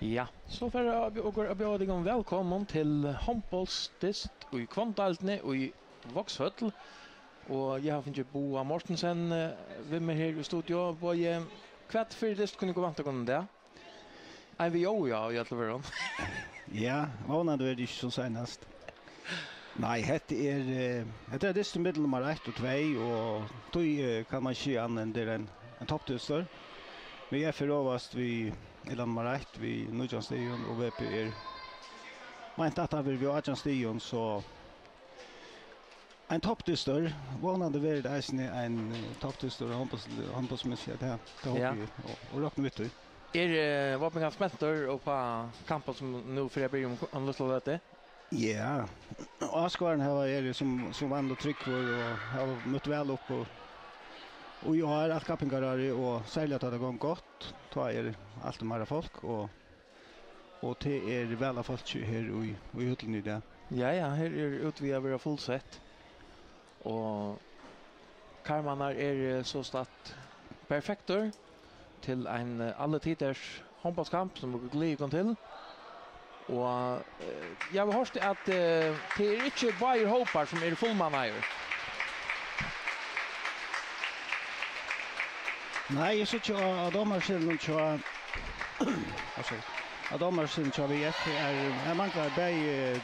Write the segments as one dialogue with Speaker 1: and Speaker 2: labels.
Speaker 1: Ja, så för att bjuda dig välkommen till handbollsdist i Kvantdaltne och i Våxhöll. Och jag har funnit Boa Mortensen vid mig här i studio. Både kvart för dist kunde gå vant att det. Nej, vi ja, jag tror det.
Speaker 2: Ja, vanade är det inte så senast. Nej, det är dist middel nummer 1 och 2 och då kan man se an det är en toppduster. Vi är förövast vi eller nummer 1 vi Nujan Station och VP är meint att vi har Nujan Station så en toppduster vanade är det en toppduster handbollsmässigt här och rockna vet du.
Speaker 1: Är vapen späntor och på kampen som nu för jag blir om lust det.
Speaker 2: Ja. Askvaren här är det som vann och tryck för och har mött väl upp och jag har allt kappingar och särskilt att det går gott. Då är allt mer folk och det är väl av folk här i hoteln i det.
Speaker 1: Ja, här är ut vi över fullsatt. Och Karmanar är så statt perfektor till en alla tiders handbollskamp som vi går till. Och jag har hört att det är inte Bayer Hopar som är fullmannajer.
Speaker 2: Nej, jag tycker att de har sin tror alltså att de har sin tror vi är manglar bäj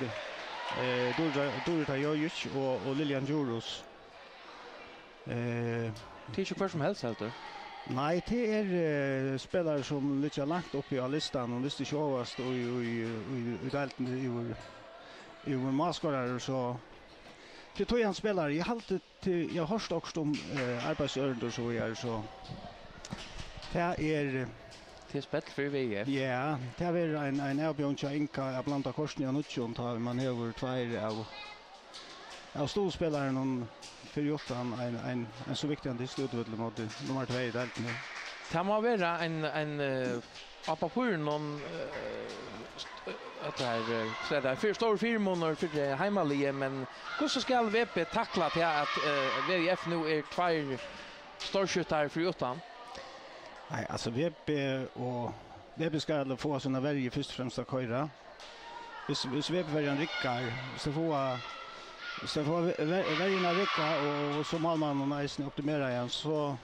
Speaker 2: Dorita Jojic och Lilian Juros.
Speaker 1: Det är inte för som helst helt.
Speaker 2: Nej, det är spelare som ligger långt upp i listan och visst inte överst och i dalten i maskorare så det tog en spelare jag har hört också om arbetsörender så är så det är
Speaker 1: spel för VF.
Speaker 2: Ja, det är en avbjörncha inka blanda korsning och nutjon tar man över två av storspelaren om för gjort en så viktig en diskussion mot nummer 2 i dalten.
Speaker 1: Kan man vara en apapur någon att det här så där för stor firmor för hemmalige men hur ska VP tackla till att VF nu är 2 storskjutare för utan?
Speaker 2: Nej, alltså VP ska få såna värje först och främst att köra. Hvis VP väljer en rickar så får värjena ricka och så mal man och nice optimera igen så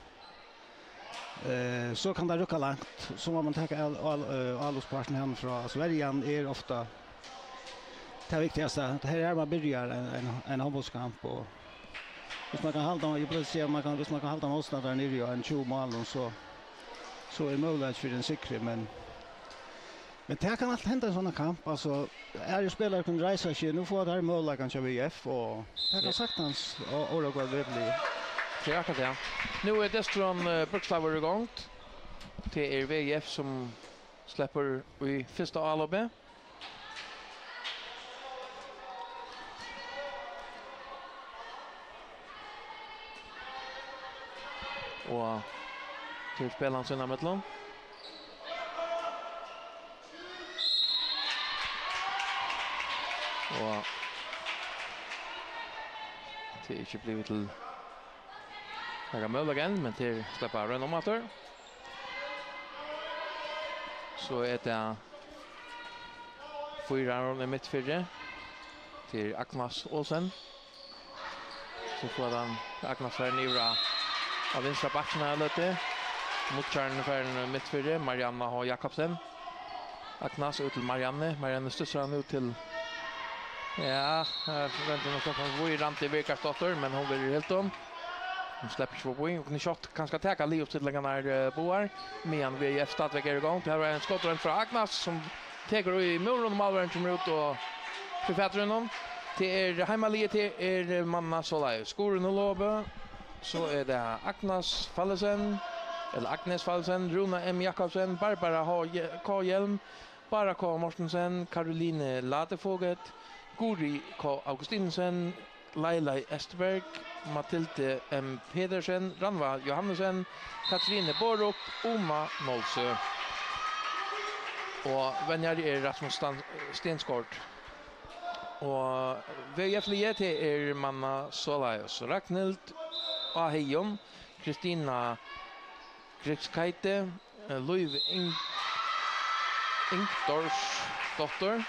Speaker 2: kan det rycka långt så må man ta allosparten hemifrån. Alltså värjan är ofta det viktigaste. Det här är man börjar en handbollskamp och hvis man kan hålla i plötsligt hvis man kan hålla motståndaren nere i en 20 mål så är möjligt för den sikre men det kan allt hända i en sån kamp alltså är ju spelare kan resa sig nu får det här möjligt kanske VF och det kan saktans och det går väldigt
Speaker 1: ja. Nu är Destron Brukslaver igång. Det är VF som släpper i första A-lobbe. Och till spelaren sina mittlån. Och det är inte blivit till jag kan möjliga igen, men till släppa renomator. Så är det 4 i mittfyrre till Agnes Olsen. Så får han Agnes här nivra av vinstra backen lite. Motkärn för en mittfyrre, Marianne och Jakobsen. Agnes ut till Marianne stussar han ut till ja, jag väntar något som var i rant i Birkarsdotter, men hon blir helt om. Hon släpper sig på poäng och Nishot kanske täcka Leo till när Boar men VF stadväg är igång. Det här är en skottrun från Agnes som tegar i muren och Malvern kommer ut och förfätter honom. Det är hemmalige till är Manna Solai. Skoren och Låbe så är det Agnes Fallesen, Runa M. Jakobsen, Barbara K. Hjelm, Bara K. Mortensen, Caroline Latefåget, Guri K. Augustinsen, Laila Esterberg, Mathilde M. Pedersen, Ranva Johannesen, Katrine Borup, Oma Nolsö. Och vänjar är Rasmus Stenskort. Och VF-liet är Manna Solaios, Ragnhild Ahijon, Kristina Krigskaite, Ingdors dotter.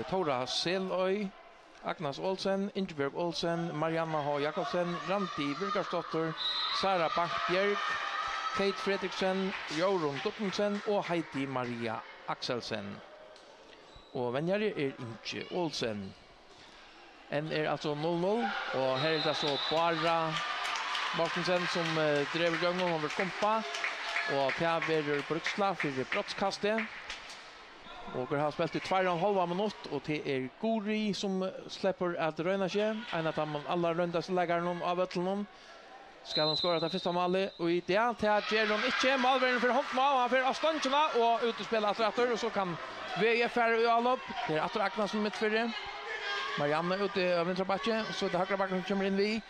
Speaker 1: Tora Seløy, Agnes Olsen, Ingebjørg Olsen, Marianna H. Jakobsen, Randi Birgarsdotter, Sara Bankbjerg, Kate Fredriksen, Jorun Duttensen og Heidi Maria Axelsen. Og vennjere Inge Olsen. En altså 0-0, og her det så bara Mortensen som drev i gang over kompa, og Pjaver Bruksla for brottskastet. Og har spilt i 2,5 minutt, og det Gori som slipper at røyna seg. En av de aller røndaste leggerne av Øtlen. Skal han skåre til første målet, og i det gjør han ikke. Malveren for håndmål, og han får av ståndkjene, og ut og spiller etter, og så kan VF færre og alle opp. Det etter Agnes som midtfyrre. Marianne ute av Vintrabakke, og så det høyre bakken som kommer inn vi.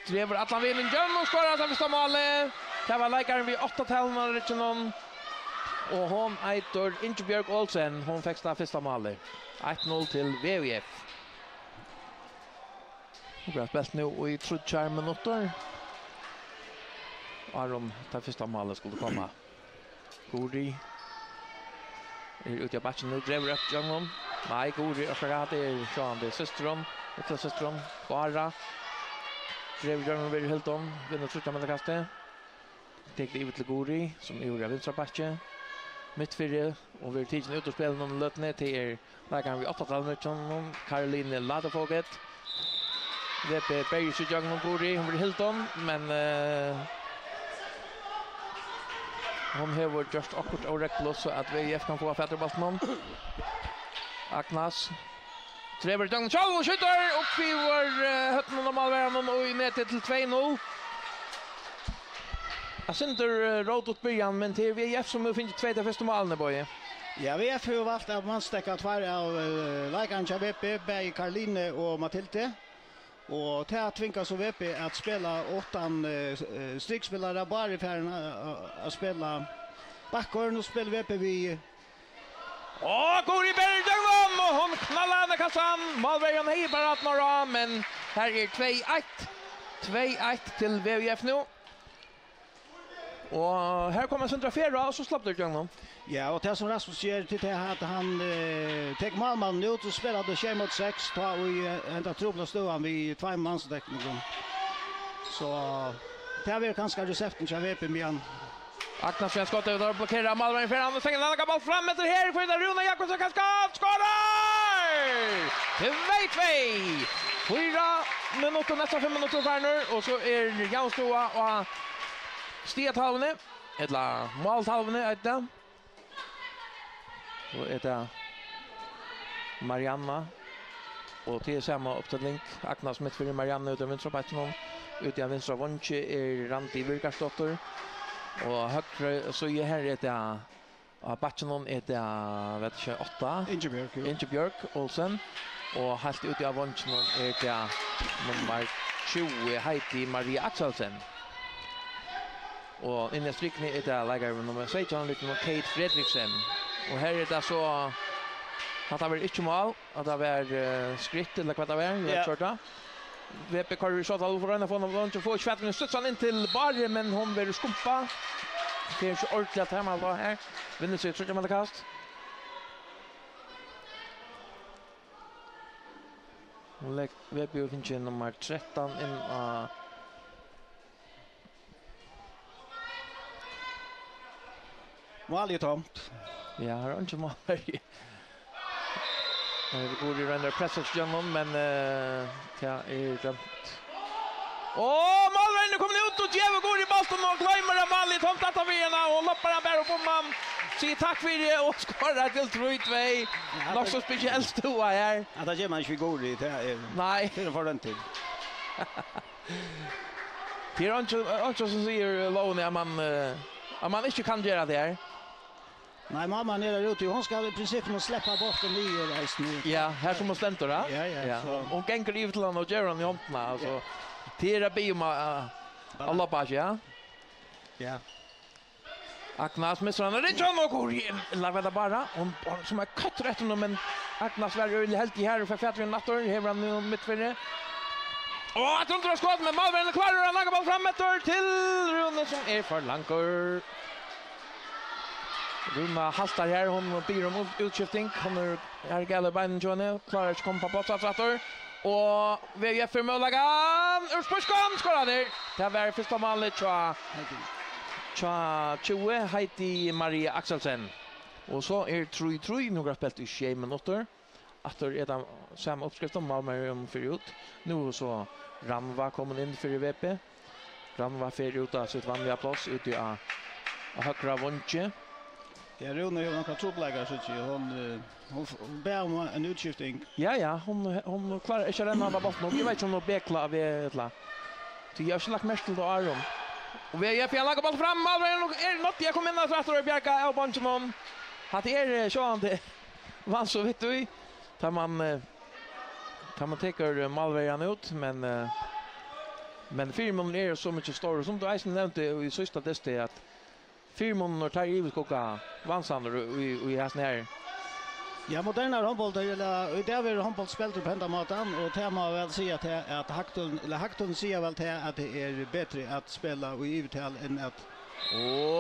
Speaker 1: Drever Atlan Wilin Jønn og skårer til første målet. Det var leikeren vi 8-tallene, og ikke noen. Og hon eitor Ingebjørg Olsen, hon fikk det første målet. 1-0 til VUF. Det blir spilt nå i 30 minutter. Aron, det første målet skulle komme. Gori ute av batchen nu, drever upp Jønn. Nei, Gori akkurat sånn, det søsteren, etter søsteren, Bara. Drever Jønn over Hilton, vinner 30 minutter. Tek det ut til Gori, som gjorde av Vintrabakke. Mittfyrre, og vi tidsen ut og spiller noen løtene til der kan vi 8-tallet, Caroline Ladefoget. VP Bergs i Jøgn og Gori, hun blir Hilton, men hon har just akkurat og rekklås så at VF kan få fætterbalten. Agnes. Trever Jøgn, Kjall, skytter opp i vår høtten og malværen og ned til 2-0. Jag synder råd åt början, men till VF som finns två första målen boy.
Speaker 2: Ja, VF har valt att man stäcka tvär av Laikan VP, Berg Caroline och Matilde. Och det tvingas så VP att spela 8 strikspelare bara i färden att spela backor. Nu spelar VP vi
Speaker 1: Gori Bergdögman och hon knallar ner kassan. Malvägen är bara att några, men här är 2-1. 2-1 till VF nu. Och här kommer Centrafera och så slapp det igång.
Speaker 2: Ja, och det som Rasmus säger till det att han tar Malman ut och spelar det 6-6 ta och ända trubbla ståan vid 2 mansdäckningen. Så det är väl ganska recepten till VP med han.
Speaker 1: Agnes Sven skott ut och blockerar Malmö för han stänger den boll fram efter här för det Rune Jakobsson kan skårar! 2-2. 4 minuter nästan 5 minuter kvar nu och så är Jansstoa och Stiatalvene, eller Maltalvene, det. Och det Marianna och till samma uppställning. Agnes mitt för Marianna ut av vänstra backen. Ut av vänstra vånche är Randi Birgarsdotter. Och högre så är här det av backen är det vet jag 8. Ingebjörg Olsen och helt ut av vånchen är det nummer 20 Heidi Maria Axelsen. Och inne i striken är det lägare nummer 16 lite med Kate Fredriksen. Och här är det så att det var inte mål, att det var skritt eller vad det var, jag tror det. VP Karri shot all för den från lunch och får skvätten studsar in till Barre men hon vill skumpa. Det är så ordentligt att hemma då här. Vinner sig tredje målkast. Och VP finns nummer 13 in
Speaker 2: mål är tomt.
Speaker 1: Ja, har inte mål här. Det går ju render pressas genom men det är dömt. Målvärden kommer ut och Diego går i bollen och klämmer en mål i tomt att avena och loppar han bär på man. Säger tack för det och skorar till 3-2. Något så speciellt då här.
Speaker 2: Ja, det ger man inte går i det.
Speaker 1: Nej.
Speaker 2: Det får den till.
Speaker 1: Det är inte som säger Lone att man inte kan göra det här.
Speaker 2: Nej, mamma ner ute. Hon ska i princip nog släppa bort den nya reisen.
Speaker 1: Ja, här som måste stämma då.
Speaker 2: Ja.
Speaker 1: Hon gänger livet till honom och gör honom i håndna. Alltså, terapi om alla page, ja?
Speaker 2: Ja.
Speaker 1: Agnes missar han. Det är John och går in. Lagar det bara. Hon som är kött rätt honom, men Agnes var helt i här och för fättren nattor. Hever han nu mitt för det. Och att hon drar skott med Malvern kvar och han lagar boll fram till Rune som är för lankor. Runa haltar här, hon ber om utskiftning. Hon är gale beinen Johnny, klarar inte komma på plats. Och VF för Möllagan, Urspurskan skorar där. Det var första målet Tja 20 Heidi Maria Axelsen. Och så är 3-3 några spelt i 6 minuter. Efter det samma uppskrift om Malmö om förut. Nu så Ranva kommer in för VP. Ranva för ut av sitt vanliga plats ute i högra vånche.
Speaker 2: Ja, Rune har några trubbelagar så hon ber om en utskiftning.
Speaker 1: Ja, hon klarar inte renna av bollen. Jag vet inte om hon beklar vid ett. Så jag har inte lagt mest till då Aron. Och vi är fjärlaga boll fram. Malmö är något jag kommer in att efter Bjärka och Bonchemon. Att är sjönde. Vad så vet du? Tar man tar Malmö ut men filmen är så mycket större som du Eisen nämnde i sista testet att filmen tar i koka vansander i här här.
Speaker 2: Ja, moderna handboll där det är handboll spelar på ända matan och tema väl säga att Hakton säger väl att det är bättre att spela och i uttal än att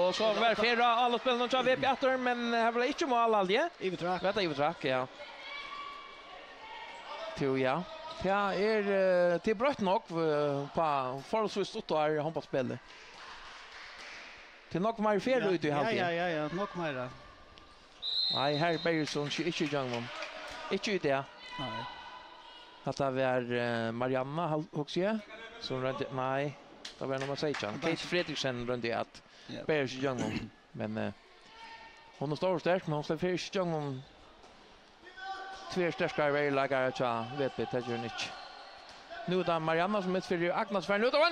Speaker 1: och så var förra alla spelarna så VP efter men har väl inte mål alltid.
Speaker 2: Ivertrack.
Speaker 1: Vet Ivertrack ja. Till ja. Ja, är till brött nog på förhållsvis stort där handbollsspel. Till nog mer fel ut i halvtid.
Speaker 2: Ja, nog mer.
Speaker 1: Nej, här Bergson inte Jungman. Inte ut det.
Speaker 2: Nej.
Speaker 1: Att det var Marianna Huxie som rönte nej. Det var nummer 16. Kate Fredriksen rönte att Bergson Jungman. Men hon är stor stark men hon släpper inte Jungman. Två starka vägläggare så vet vi det gör inte. Nu då Marianna som utför Agnes för nu då och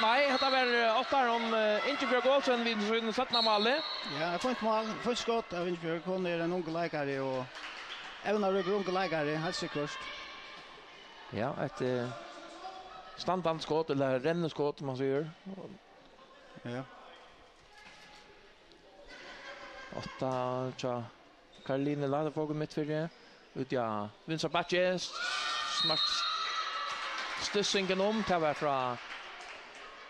Speaker 1: nej, det var 8 hon inte Greg Olsen vid sätta målet.
Speaker 2: Ja, jag får inte mål. Först skott av Ingeborg hon är en ung läkare och även av ung läkare helt säkert.
Speaker 1: Ja, ett standardskott eller renneskott man säger.
Speaker 2: Ja.
Speaker 1: 8 tja Caroline Lade får gå mitt för det. Ut ja, Vinsa Batches smart stussingen om det var från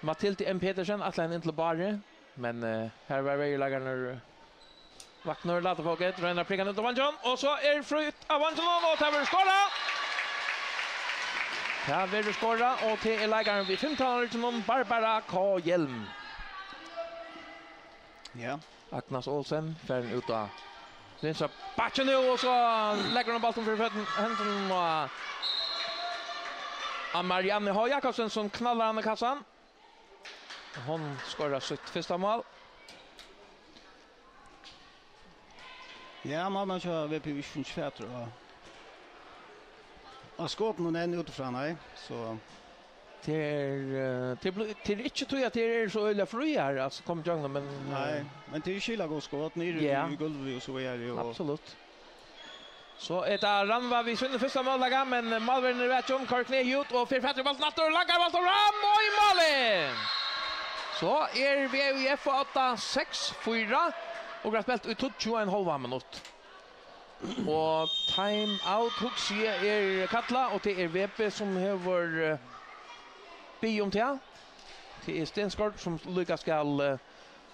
Speaker 1: Mathilde M. Petersen att lämna in till Barre men här var väglagarna Vaknar Lade får get ränner pricken ut av Vanjon och så är Frut av Vanjon och tar skora. Ja, vill skora och till lägaren vid 15 till Barbara K. Hjelm.
Speaker 2: Ja.
Speaker 1: Agnes Olsen för ut av Vinsa Batchen nu och så lägger hon bollen för händerna och Marianne H. Jakobsen som knallar han i kassan. Hon skorar sitt första mål.
Speaker 2: Ja, man kör VP Vision 24 och skotten och den utifrån nej så
Speaker 1: till inte tror jag det är så öliga friar alltså kommer jag men
Speaker 2: nej men till skilla gå skott ner i golvet och så är det ju
Speaker 1: absolut. Så ett Ranva vi vinner första målet men Malvern vet om Karkne ut och för fattar bollen åter laggar bollen fram och i målet. Så är VUF 8-6-4 och har spelat ut 21,5 minut. Och time out Huxie är Katla och det är VP som har biom till. Det är Stenskort som lyckas skall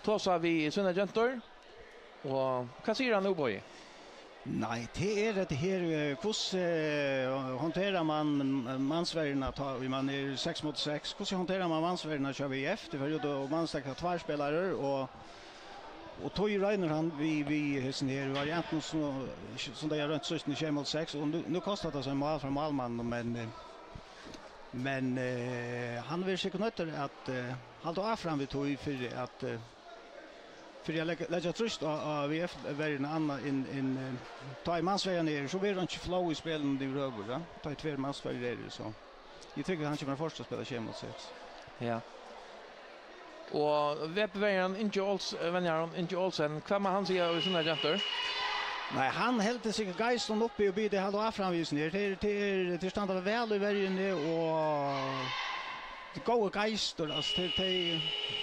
Speaker 1: ta sig vid sina gentor. Och vad säger han nu boy?
Speaker 2: Nej, det är det här hur hanterar man mansvärderna tar man är 6-6. Hur hanterar man mansvärderna kör vi efter för då man stäcker två spelare och Toy Reiner han vi hästen här varianten som det är runt 6 och nu kostar det så en mål från Malmö men han vill säkert nötter att hålla av fram vid Toy för jag lägger tröst av VF värden annan in ta i mansvärden ner så blir det inte flow i spelen det röver va ta i två mansvärden så jag tycker han kommer först att spela 6-6.
Speaker 1: Ja. Och VP-värden inte Olsen kvar han säger i sina gentor.
Speaker 2: Nej, han helt sig geisten uppe och blir det hade framvisning till standard väl i värden och det går geister alltså till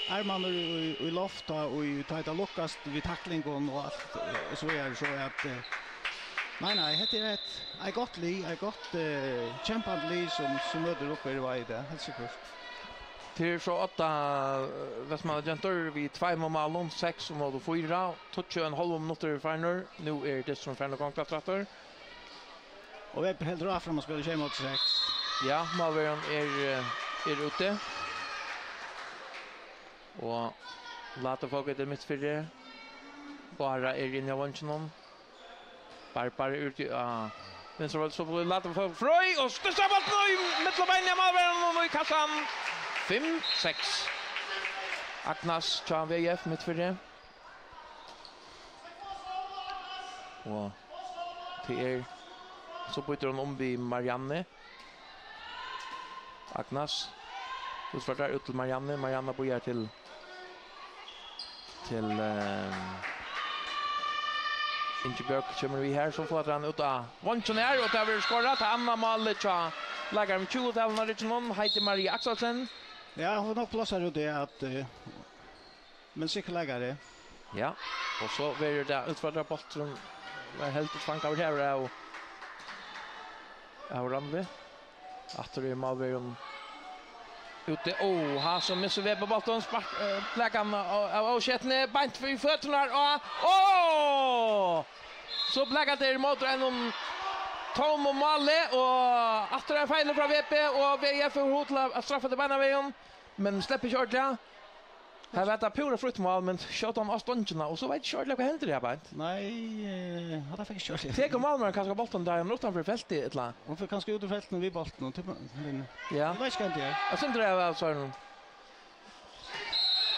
Speaker 2: armarna i lofta och i tajta luckast vid tacklingen och allt så är så att nej det är ett gott kämpande som möter upp i det helt säkert.
Speaker 1: Till så 8 Västmanagenter vi 2 mål 6 mot 4. Touch en halv minuter final. Nu det som final kontraktrattor.
Speaker 2: Och vi är helt rakt fram och spelar 5 mot 6.
Speaker 1: Ja, Malvern är ute. Och låter folk det mitt för bara inne i vånchen. Bara ut men så får låter folk Fröj och stössa bollen i mittenbeinen Malvern och i kassan. 5-6. Agnas tar VF mitt för det. Och till så byter hon vid Marianne. Agnas utfärtar ut till Marianne. Marianne börjar till Ingeborg kommer vi här så får han ut av vånchen och där vill skora till Anna Malicha. Lägger om 20 när det någon heter Maria Axelsen.
Speaker 2: Ja, hon har plats här det att men cykelläggare.
Speaker 1: Ja, och så blir det utfördra bollen var helt fånga över här och Aurande. Att det är Malvern ute. Ha som missar vi på bollen läggan och Chetne bant för fötterna och så bläggar det mot en Tom och Malle och efter en final från VP och VF får hotla att straffa till Banavägen men släpper körtla. Här vet jag pura fruktmål men shot om Astonchna och så vet körtla vad händer det bara.
Speaker 2: Nej, hade fick kört.
Speaker 1: Tänk om Malmö kanske bollen där utanför fältet ettla.
Speaker 2: Hon får kanske ut ur fältet vid bollen och typ
Speaker 1: ja.
Speaker 2: Vad ska inte?
Speaker 1: Jag syns det är så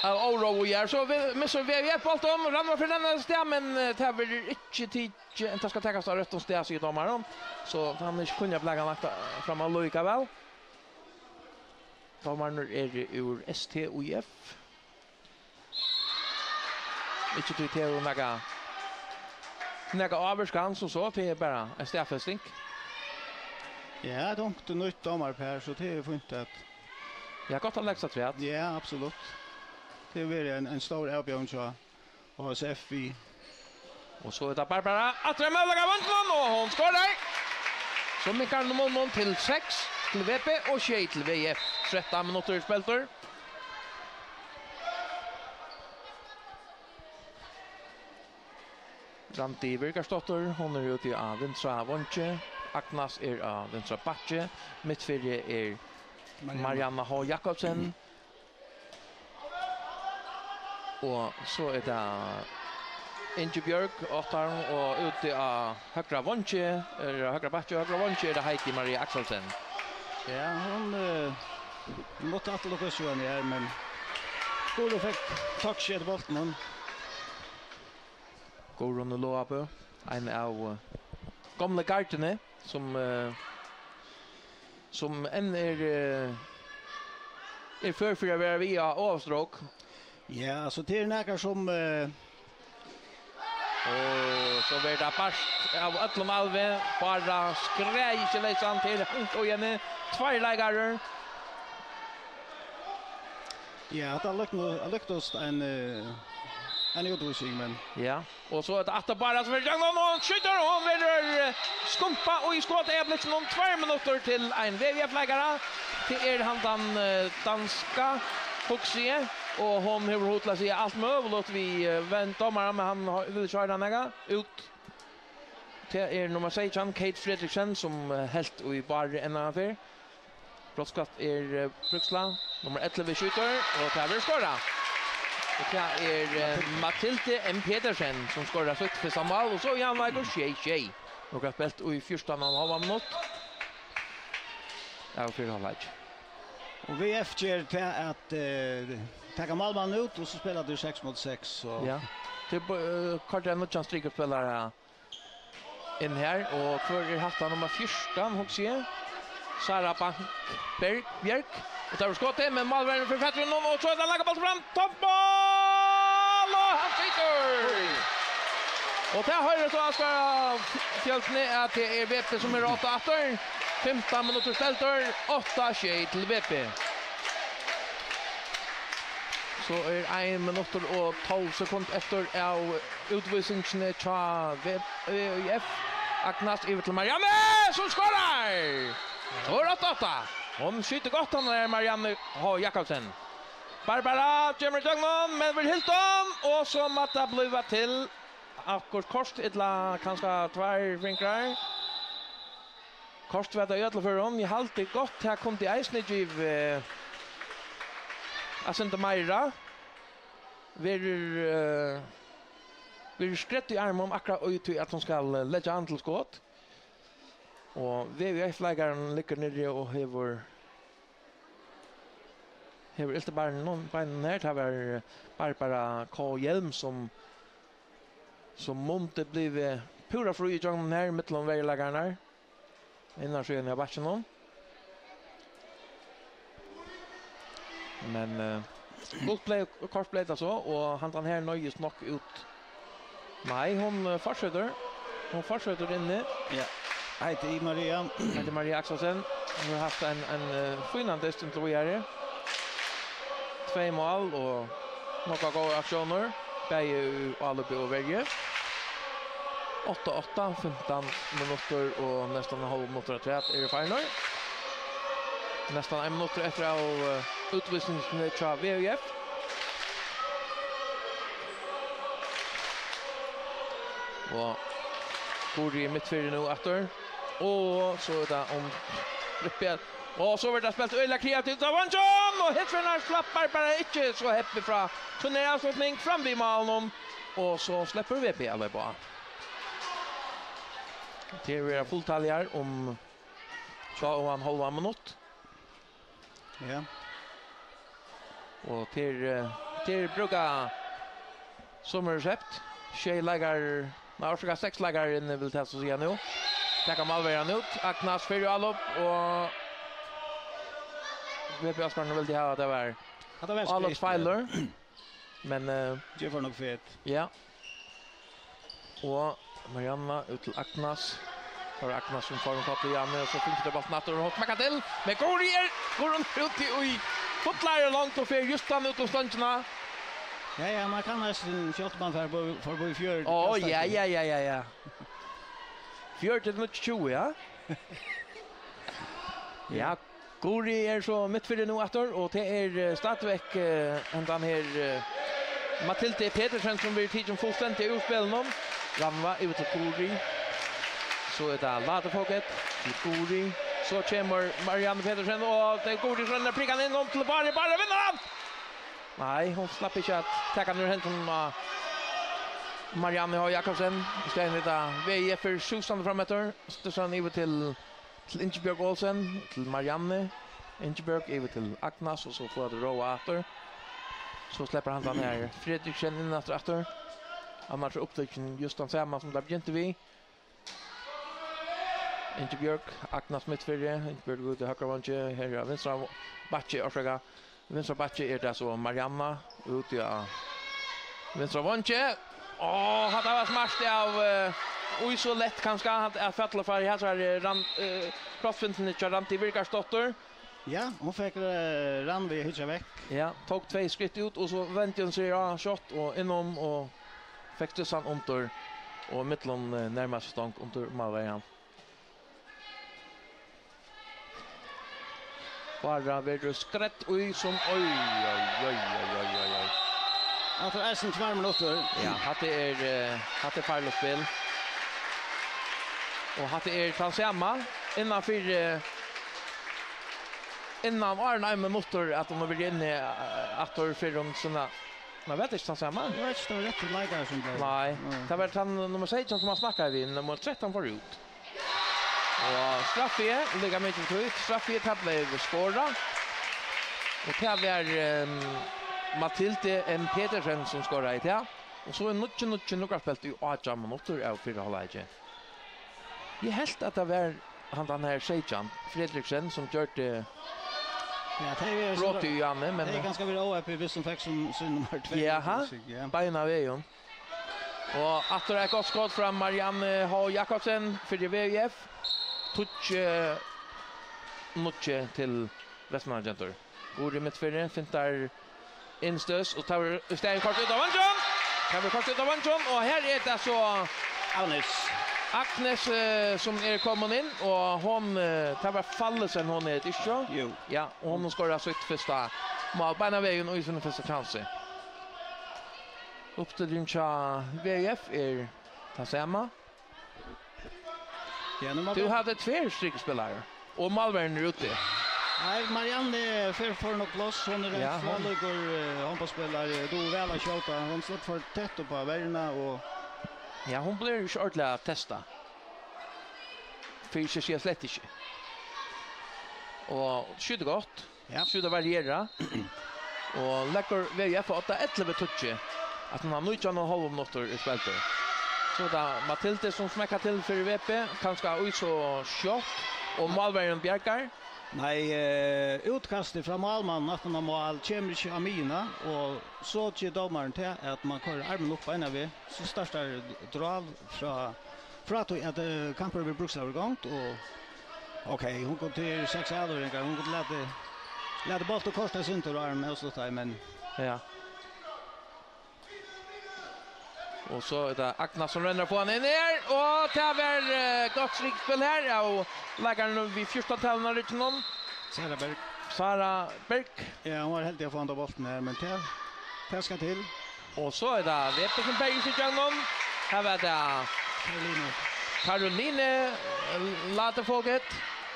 Speaker 1: Oro och gör så vi missar VF bollen ramlar för den där men tävlar inte tid inte ska ta sig rätt och stäs i domaren så han inte kunde lägga lagt fram all lika väl. Domaren är ur STUF. Inte till Theo Naga avskans och så det är bara en straffestink.
Speaker 2: Ja, det nytt domar Per så det är fint att
Speaker 1: jag gott att läxa träd.
Speaker 2: Ja, absolut. Det är en stor avbjörn så och SFI. Och
Speaker 1: så är det Barbara att det möjliga vantlan och hon skorar. Så Mikael Nomon till 6 till VP och 6 till VF. 13 minuter speltor. Ranti Birkarsdotter, hon är ute i vänstra vånche. Agnas är vänstra backe. Mittfältet är Marianna H. Jakobsen. Och så är det Ingeborg Ottarn och ute av högra vånche, högra backe och högra vånche är det Heidi Maria Axelsen.
Speaker 2: Ja, hon måtte att lukka sjön här men Goro fick touch i bollen.
Speaker 1: Goron och Loabe, en av gamla gartene som en är för att vara via avstråk.
Speaker 2: Ja, så det är några som
Speaker 1: och så blir det fast av Ötlom Alve bara skräj läsan till och igen två lägare.
Speaker 2: Ja, det lyckades en utvisning men
Speaker 1: ja, och så att bara så vill jag någon skjuter och vill skumpa och i skott är blivit någon 2 minuter till en VVF-lägare till han den danska Huxie och hon har hotlat sig allt möjligt vi väntar men han vill köra den ut till nummer 16 Kate Fredriksson som helt och i bara en affär. Brottskatt Bruksla nummer 11 skjuter och tävlar skora. Och det är Mathilde M. Petersen som skorar sitt för Samuel och så Jan Michael Shea. Och har spelat i första halva minut. Ja, för halvlek.
Speaker 2: Och VF ger till att ta Malman ut och så spelar du 6 mot 6 så
Speaker 1: ja. Det kort en chans stryker spelare in här och för hatta nummer 14 Huxie. Sara Björk och tar skottet men Malvern för Petron och så där lägger bollen fram toppboll och han skjuter. Och där har det så ska Fjälsne att det är VP som är rata efter 15 minuter stältor 8-6 till VP. Så är 1 minut och 12 sekunder efter av utvisningen till VF. Agnas över till Marianne som skorar! Så 8-8. Hon skjuter gott han där Marianne H. Jakobsen. Barbara kommer till honom, men vill Hilton och så matta bliva till akkurat kost illa kanske två vinklar. Kost vet jag ödla för hon. Jag halt det gott här kom till Eisnegiv Asenta Maira. Vi skrätt i armen akkurat ut att hon ska lägga antalskott. Och VVF-lägaren ligger nere och hever inte bara någon beinen här. Det var Barbara K. Hjelm som måste bli pura fru i gången här mittelom väglägaren här. Innan skön jag batchen om. Men gott play och kort play alltså och han här nöjes nog ut. Nej, hon fortsätter. Hon fortsätter inne.
Speaker 2: Ja. Hej Maria.
Speaker 1: Hej Maria Axelsen. Hon har haft en finnande stund till göra. 2 mål och några goda aktioner. Bäge alla på vägen. 8-8, 15 minuter och nästan en halv minut att är det final. Nästan 1 minut efter av utvisningen till VUF. Och går i mittfältet nu efter. Och så är det om Rippel. Och så vart det spelat ölla kreativt av Vansson och Hetfrenar slappar bara inte så happy fra. Så när jag slår fram vid målen och så släpper VP alla på. Det är fulltaljar om 2,5 minut.
Speaker 2: Ja.
Speaker 1: Och till brukar sommarrecept. 6 lagar, nej 6 lagar in vill ta så säga nu. Där kan Malveran ut. Agnas för allop och VP Asparna vill det ha det var. Allop filer. Men
Speaker 2: det var nog fet.
Speaker 1: Ja. Och Marianna ut till Agnas. För Agnas som får en kopp i armen och så finns det bara natt och smacka till. Men går hon ut i fotlar långt och för just han ut och stundarna.
Speaker 2: Ja, man kan nästan köta man för bo i fjör.
Speaker 1: Ja. Fjör till något 20, ja. Ja, Gori är så mittfältet nu efter och det är stadigväck ändan här Matilde Petersen som blir tidsen fullständigt ur spelen. Ramva ut till Gori. Så är det Ladefoket till Gori. Så kommer Marianne Petersen och det är Gori som prickar in om till bara vinner han! Nej, hon slapp inte att täcka ner händerna. Marianne H. Jakobsen. Istället där VF för Susanne framåt. Stösan över till Ingeborg Olsen. Till Marianne. Ingeborg över till Agnas och så får det Roa efter. Så släpper han den här Fredriksen in efter. Annars upptäcken just den samma som där begynte vi. Ingeborg, Agnas mittfältet. Ingeborg går till högra vänster. Här är vänstra Batche och försöka. Vänstra Batche är det så Marianne ut i vänstra vänster. Hade varit smasht av oj så lätt kanske att fattla för här så är crossfinten inte rant i Virkarsdotter.
Speaker 2: Ja, hon fick ran vid hitcha veck.
Speaker 1: Ja, tog 2 skritt ut och så väntade hon sig shot och inom och fick stussan under och mittlon närmast stank under Malvejan. Bara vidare skrätt oj som oj.
Speaker 2: Alltså är sen 2 minuter.
Speaker 1: Ja, hade farlospel. Och hade Transamma innan Arne med motor att de vill in att för de såna. Man vet inte Transamma.
Speaker 2: Jag vet inte rätt lägare som det.
Speaker 1: Nej, det var han nummer 16 som man snackar vid nummer 13 för ut. Och Straffie ligger mycket ut. Straffie tappade skåra. Och det var Matilde M. Petersen som skorar i det. Och så är några spelt i 8 minuter av 4 halvlek. Jag helt att det var han här Sejan Fredriksen som gjorde brott i Janne. Men
Speaker 2: det är ganska bra OP vis som fick som nummer 2.
Speaker 1: Jaha, beina vägen. Och att det är gott skott från Marianne H. Jakobsen för det VF. Touch mycket till Västmanlandsjenter. Går i mittfältet, fintar instös och tar Stein kort ut av Vansson. Tar kort ut av Vansson och här är det så Agnes som kommer in och hon tar var fallet sen hon är inte så.
Speaker 2: Jo.
Speaker 1: Ja, och hon skorar sitt första mål på vägen och i sin första chans. Uppställningen till VF är Tassema.
Speaker 2: Ja, nu
Speaker 1: Du hade två strikspelare och Malvern ute.
Speaker 2: Nej, Marianne för något loss. Hon är rätt flålögor handbollsspelare. Då väl att skjuta. Hon står för tätt på värna och
Speaker 1: ja, hon blir ju ordentligt att testa. För sig slett inte. Och skjuter gott.
Speaker 2: ja.
Speaker 1: Skjuter variera. Och läcker VF 8-11 touch. Att hon har nu inte någon halv minuter i spelet. Så där Matilde som smäcker till för VP kanske ut så shot och Malvern Bjärkar.
Speaker 2: Nej, utkastet från målmannen att man mål kommer inte Amina och så till domaren till att man kör armen upp ena vi så startar dral från att kampen blir bruksövergång och okej, hon går till 6 åringar, hon går låta bollen kosta sin tur armen och så där men
Speaker 1: ja. Och så är det Agnes som ränner på han in ner och tar gott strikspel här och lägger nu vid första tävlingen ut någon. Sara Berg.
Speaker 2: Ja, hon har helt i att få andra bollen här men det ska till.
Speaker 1: Och så är det VP som Berg sig igenom. Här var det Caroline Laterfolket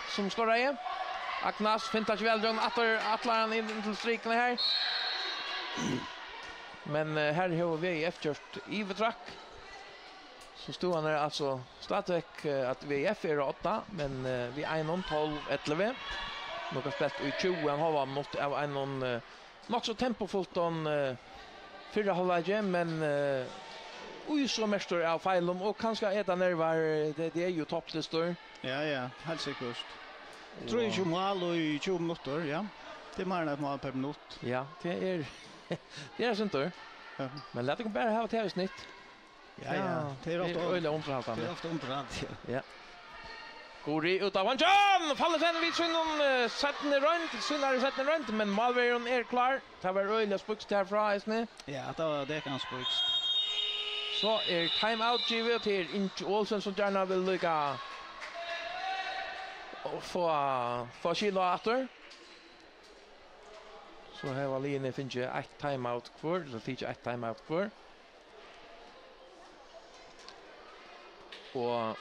Speaker 1: som skorar igen. Agnes fintar sig väl John Atlan in till striken här. Men här har vi efterst Ivetrack. Så stod han alltså stadigt att VF är 8 men vi är någon 12-11. Några spelat i 20 han har något av en nog så tempofullt förra halvlek men oj så mäster av fejlen och kanske äta nervar det är ju topplistor.
Speaker 2: Ja, helt säkert. Tror jag mål och i 20 minuter, ja. Det är mer än ett mål per minut.
Speaker 1: Ja, det är sånt där.
Speaker 2: Ja.
Speaker 1: Men låt dem bara ha TV-snitt.
Speaker 2: Ja. Det är ofta
Speaker 1: öle omförhaltande.
Speaker 2: Det är ofta omförhaltande.
Speaker 1: Ja. Gori utav John faller sen vid synen sätten runt men Malvern är klar. Det var öle spuxt härifrån isne.
Speaker 2: Ja, det kan spuxt.
Speaker 1: Så är time out givet till Inch Olsen som gärna vill lycka och få kilo åter. Så här var linjen finns ju ett timeout kvar, så finns ju ett timeout kvar. Och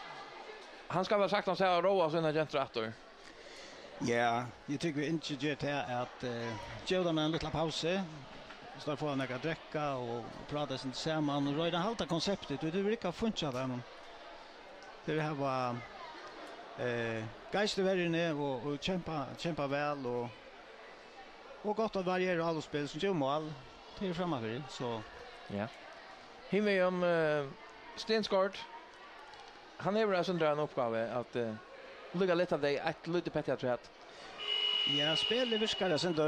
Speaker 1: han ska väl sagt om sig att roa sina generator.
Speaker 2: Ja, jag tycker vi inte gör det att ge dem en liten paus. Så får han några dräcka och prata sin samman och röjda halta konceptet. Det vill inte funka där. Det här var geistevärjene och kämpa väl och gott att variera alla spel som gör mål till framöver så
Speaker 1: ja. Himmel om Stensgård. Han är väl sån där en uppgave att lugga lite av det ett lite petja tror jag.
Speaker 2: Ja, spelet viskar sen då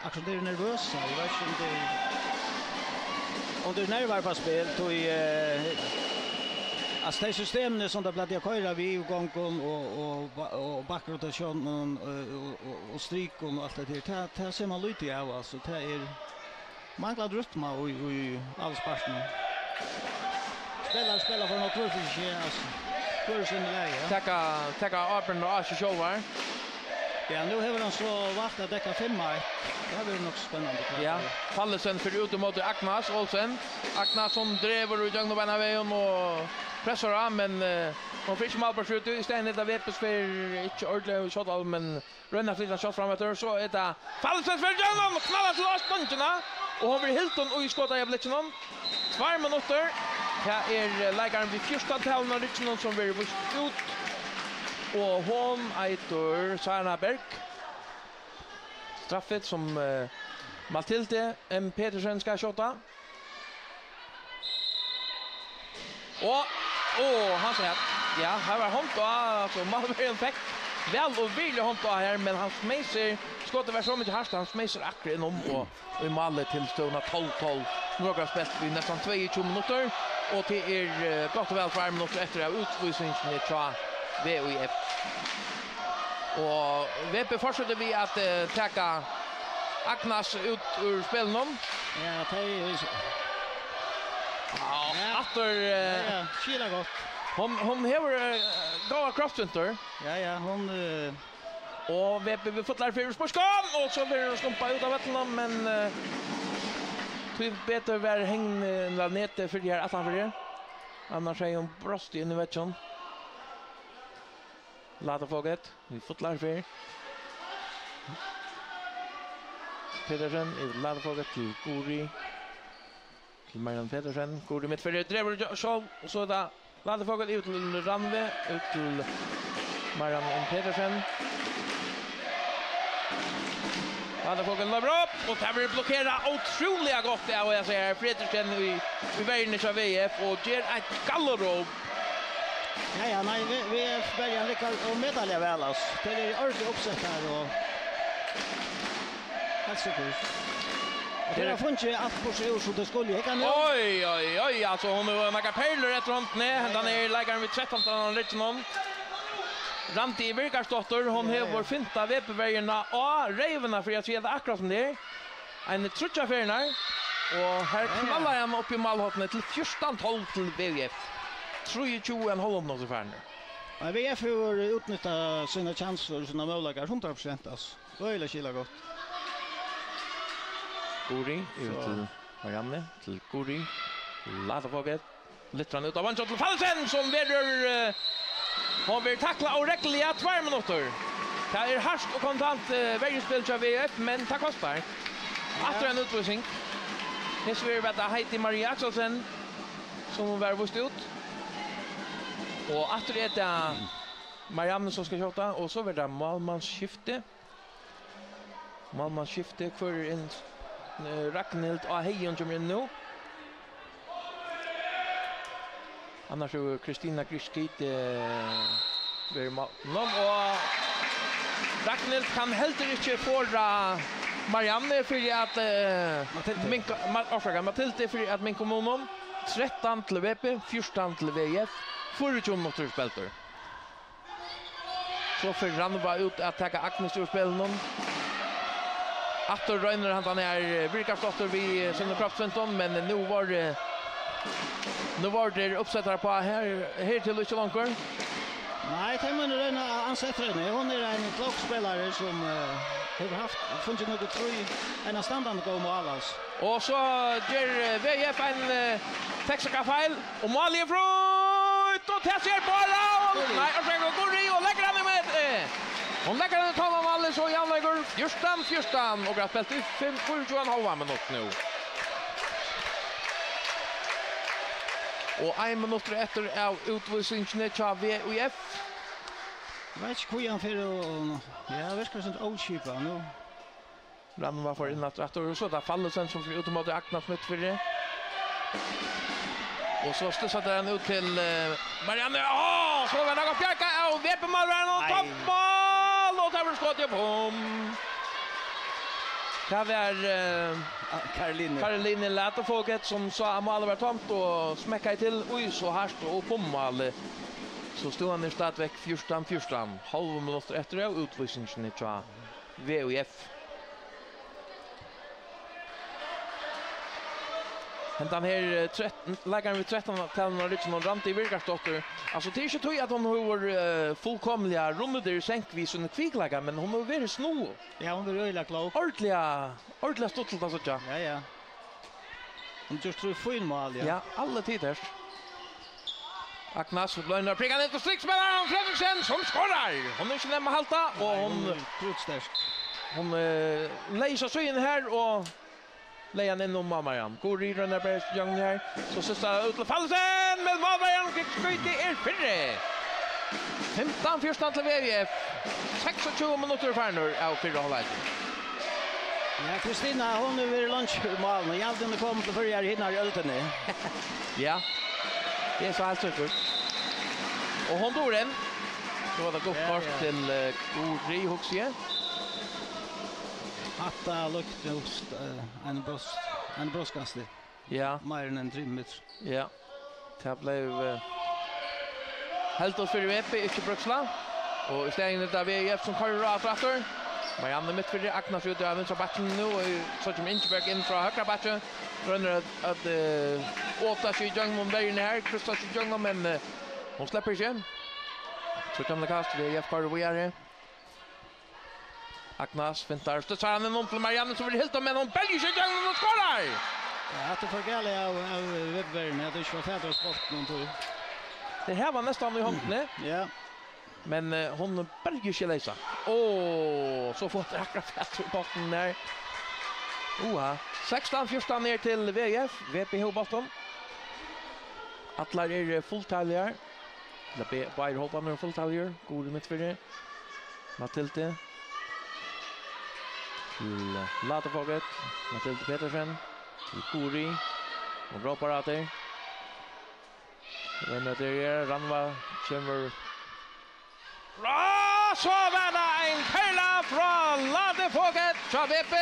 Speaker 2: akkurat det är nervös. Jag vet inte om det är nervar på spel då i alltså det systemet som det blir köra vi gången och backrotation och strikon och allt det där ser man lite av alltså det är manglar rytm och i allsparten. Spelar för något truffigt alltså. Kursen läge.
Speaker 1: Tacka Arpen och Asche Shower.
Speaker 2: Ja, nu har han så valt att täcka 5 mål. Det blir nog spännande.
Speaker 1: Ja, faller sen för ut mot Agnes Olsen. Agnes som driver ut genom bana vägen och pressar av men hon fick mal på skjut istället av Vepes för inte ordentligt shot all men rönnar flytta shot framåt så är det faller sen för genom knallar till last punkterna och hon blir Hilton och skottar jag blicken om 2 minuter. Här är lägaren vid första tävlingen Richmond som blir ut och hon äter Sarna Berg. Straffet som Matilde M. Petersen ska skjuta. Och han säger ja, här var hon då alltså Malvern fick väl och vill hon då här men han smäser skottet var så mycket harst han smäser akkurat inom och i målet till stående 12-12. Några spel vid nästan 22 minuter och det är gott och väl 5 minuter efter av utvisningen till VUF. Och VP fortsätter vi att täcka Agnes ut ur spelen om.
Speaker 2: Ja, det är
Speaker 1: Ja, atter
Speaker 2: Ja, skila gott.
Speaker 1: hon hever gåa crosscenter.
Speaker 2: Ja, hon
Speaker 1: Och vi fotlar för sportskam och så blir det skumpa ut av vattnet men typ bättre var hängna nete för det här attan för det. Annars är hon brost in i vetchen. Lata fåget. Vi fotlar för. Pedersen i lata fåget till Gori. Till Marianne Pedersen. Gori mitt för det driver så så där lata fåget ut till Ranve ut till Marianne Pedersen. Lata fåget lovar upp och tar blir blockera otroligt gott det och jag säger Fredriksson i vägen av VF och ger ett gallerop.
Speaker 2: Ja, nej, vi börjar rycka och medalja väl oss. Det är ordentligt uppsätt här och helt säkert. Det har funnits allt på sig så det skulle jag kan.
Speaker 1: Oj, alltså hon har några pärlor rätt runt ner. Den är lägger vid 13 han rätt någon. Ranti Birkarsdotter, hon har vår finta webbvägarna och Rävarna för att se det akkurat som det är. En trutcha förnar och här knallar han upp i målhoppet till 14-12 till VF. 23,5 minuter för henne.
Speaker 2: Ja, VF har utnyttjat sina chanser och sina möjligheter 100% alltså. Då är det skilla gott.
Speaker 1: Gori ut till Marianne, till Gori. Lata fåget. Littran ut av vanskott till Fallsen som vedrör har vi tackla och räckliga 2 minuter. Det är harst och kontant vägspel till VF men det kostar. Efter en utvisning. Det ser vi att Heidi Maria Axelsen som var vust ut. Och efter det Marianne som ska skjuta och så blir det målmansskifte. Målmansskifte för en Ragnhild och Heijon som är nu. Annars är Kristina Griskit blir någon och Ragnhild kan helt inte förra Marianne för att Matilde för att min kommun 13 till VP, 14 till VF, 40 minuter spelter. Så för Ranva ut att ta Agnes ur spelen. Atter Röner han är Birkarsdotter vid sina kroppscenton men nu var det uppsättare på här till Lucia Långkör.
Speaker 2: Nej, det är en ansättare. Hon är en klockspelare som har haft funnits något tror en standard gå mål alltså.
Speaker 1: Och så ger VF en tekniska fel och mål i frut och testar bara. Nej, och sen går det och lägger han med. Hon lägger den tar man alla så Jan lägger 14 och har spelat i 5:21 minuter nu. Och 1 minut efter av utvisningen av VF.
Speaker 2: Jag vet inte hur han för ja, verkar som oldskipa nu.
Speaker 1: Rann var för innan att och så där faller sen som ut mot Agnes mitt för det. Och så stussade den ut till Marianne. Så var det något pjärka och VF målvärden och toppmål och där skott ju på. Det var Caroline Lätterfolket som sa att målet var tomt och smäckade till. Oj, så härst och på mål. Så stod han i stadväck 14-14. Halv minuter efter det utvisningen av VUF. Hentan här 13 lägger vi 13 tävlar liksom och Ranti Birkarsdotter. Alltså det är inte tror att hon har fullkomliga rummeder sänkvis under kviklägga men hon har varit snå.
Speaker 2: Ja, hon är röjla klok.
Speaker 1: Ordentliga stottelt alltså ja.
Speaker 2: Ja. Hon just tror fin mål ja.
Speaker 1: Ja, alla tider. Agnes blöjnar prickar ner till striksspelaren Fredriksson som skorar. Hon är inte nämma halta och hon läser sig in här och lejan in om Marianne. Går i den där bästjungen här. Så sista ut till Fallsen med Marianne skjuter är fyrre. 15-14 till VF. 26 minuter för nu av 4 halvlek.
Speaker 2: Ja, Kristina hon är vid lunchmål och jag hade kommit till förra hinner i ölten.
Speaker 1: Ja. Det är så helt säkert. Och hon dår den. Så var det gott kort till Gori Huxie.
Speaker 2: Hatta lukt en brostkast.
Speaker 1: Ja.
Speaker 2: Mer än en trimmet.
Speaker 1: Ja. Det blev helt oss för VP, inte Bruksla. Och istället där VF som kör rakt efter. Marianne mitt för Agnes ut av vänstra backen nu och så som Ingeberg in från högra backen. Rönner att åtta sig Jungman vägen här, Kristus Jungman men hon släpper igen. Så kan det kast vi Jeff Carter vi är. Agnes fintar stötsar han någon till Marianne som vill helt men hon bälger sig Jungman och skorar.
Speaker 2: Ja, att det för gale av Webber när det inte var färdigt bort någon tur.
Speaker 1: Det här var nästan i handen.
Speaker 2: Ja.
Speaker 1: Men hon bälger sig läsa. Så får det akkurat fett i botten där. 16-14 ner till VF, VPH botten. Atlar fulltaljer. Bayer hoppar med fulltaljer. God mitt för det. Matilde. Till Laterfoget. Matilde Petersen. Till Kori. Och bra parater. Men det är Ranva kommer. Så var det en perla från Laterfoget. Så VP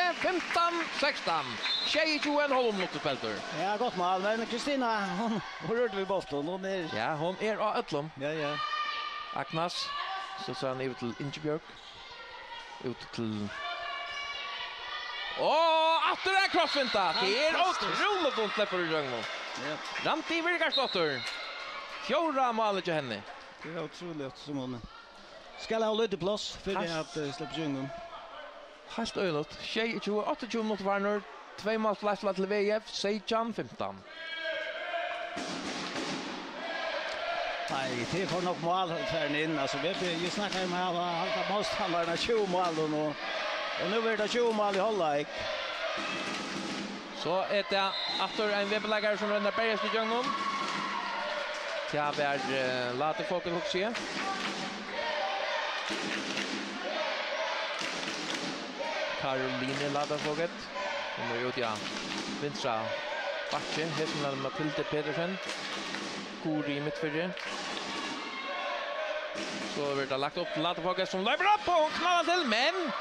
Speaker 1: 15-16. 21,5 minuter spelter.
Speaker 2: Ja, gott mål, men Kristina, hon rörde vid bollen. Hon är...
Speaker 1: Ja, hon är av Ötlom.
Speaker 2: Ja.
Speaker 1: Agnes. Så ser han ut till Ingebjörg. Ut till... Efter det crossvinta. Det är otroligt hon släpper i Rögnmo.
Speaker 2: Ja.
Speaker 1: Ranti Virgarsdotter. Fjorda målet till henne.
Speaker 2: Det är otroligt som hon ska ha lite plats för att släppa Jungman.
Speaker 1: Helt öjligt. 28 minuter varnor. 2 mål släppta till VF. 16-15.
Speaker 2: Nej, det får nog mål för in. Alltså vi snackar med halva motståndarna 20 mål och nu är det 20 mål i halvlek.
Speaker 1: Så är det efter en webbläggare som ränner Berges till Jungman. Ja, vi låter folk också se. Caroline Laterfoget. Hon är ute vänstra backe. Hästen Matilde Petersen. Kori mittfältet. Så blir det lagt upp till Laterfoget som löper upp och knallar till. Men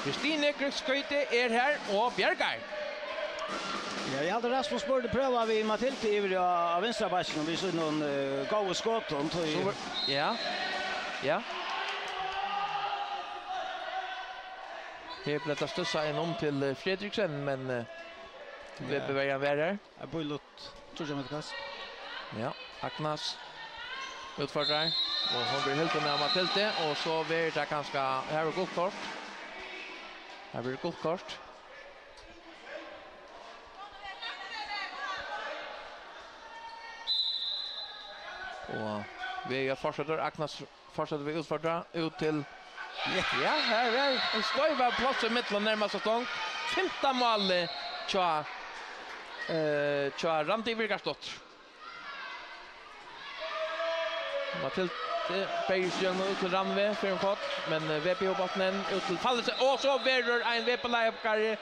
Speaker 1: Kristine Krysskøyte är här och Bjergar.
Speaker 2: Ja, jag hade Rasmus borde pröva vi Matilde över av vänstra backen och vi så någon goda skott.
Speaker 1: Ja. Det blir att stössa en om till Fredriksen, men vi beväger värre.
Speaker 2: Jag bullet tror jag med kast.
Speaker 1: Ja, Agnes utfordrar och hon blir helt med Matilde och så blir det ganska här är gott kort. Här blir det gott kort. Och vi fortsätter Agnes fortsätter vi utfordra ut till ja, här är en slöjva plats i mitten närmast stång. 15 mål tja Ranti Virgarsdotter. Matilde Bergsjön ut till Ranve för en fot, men VPH-bottnen ut till Fallese. Och så verður en VP-lägare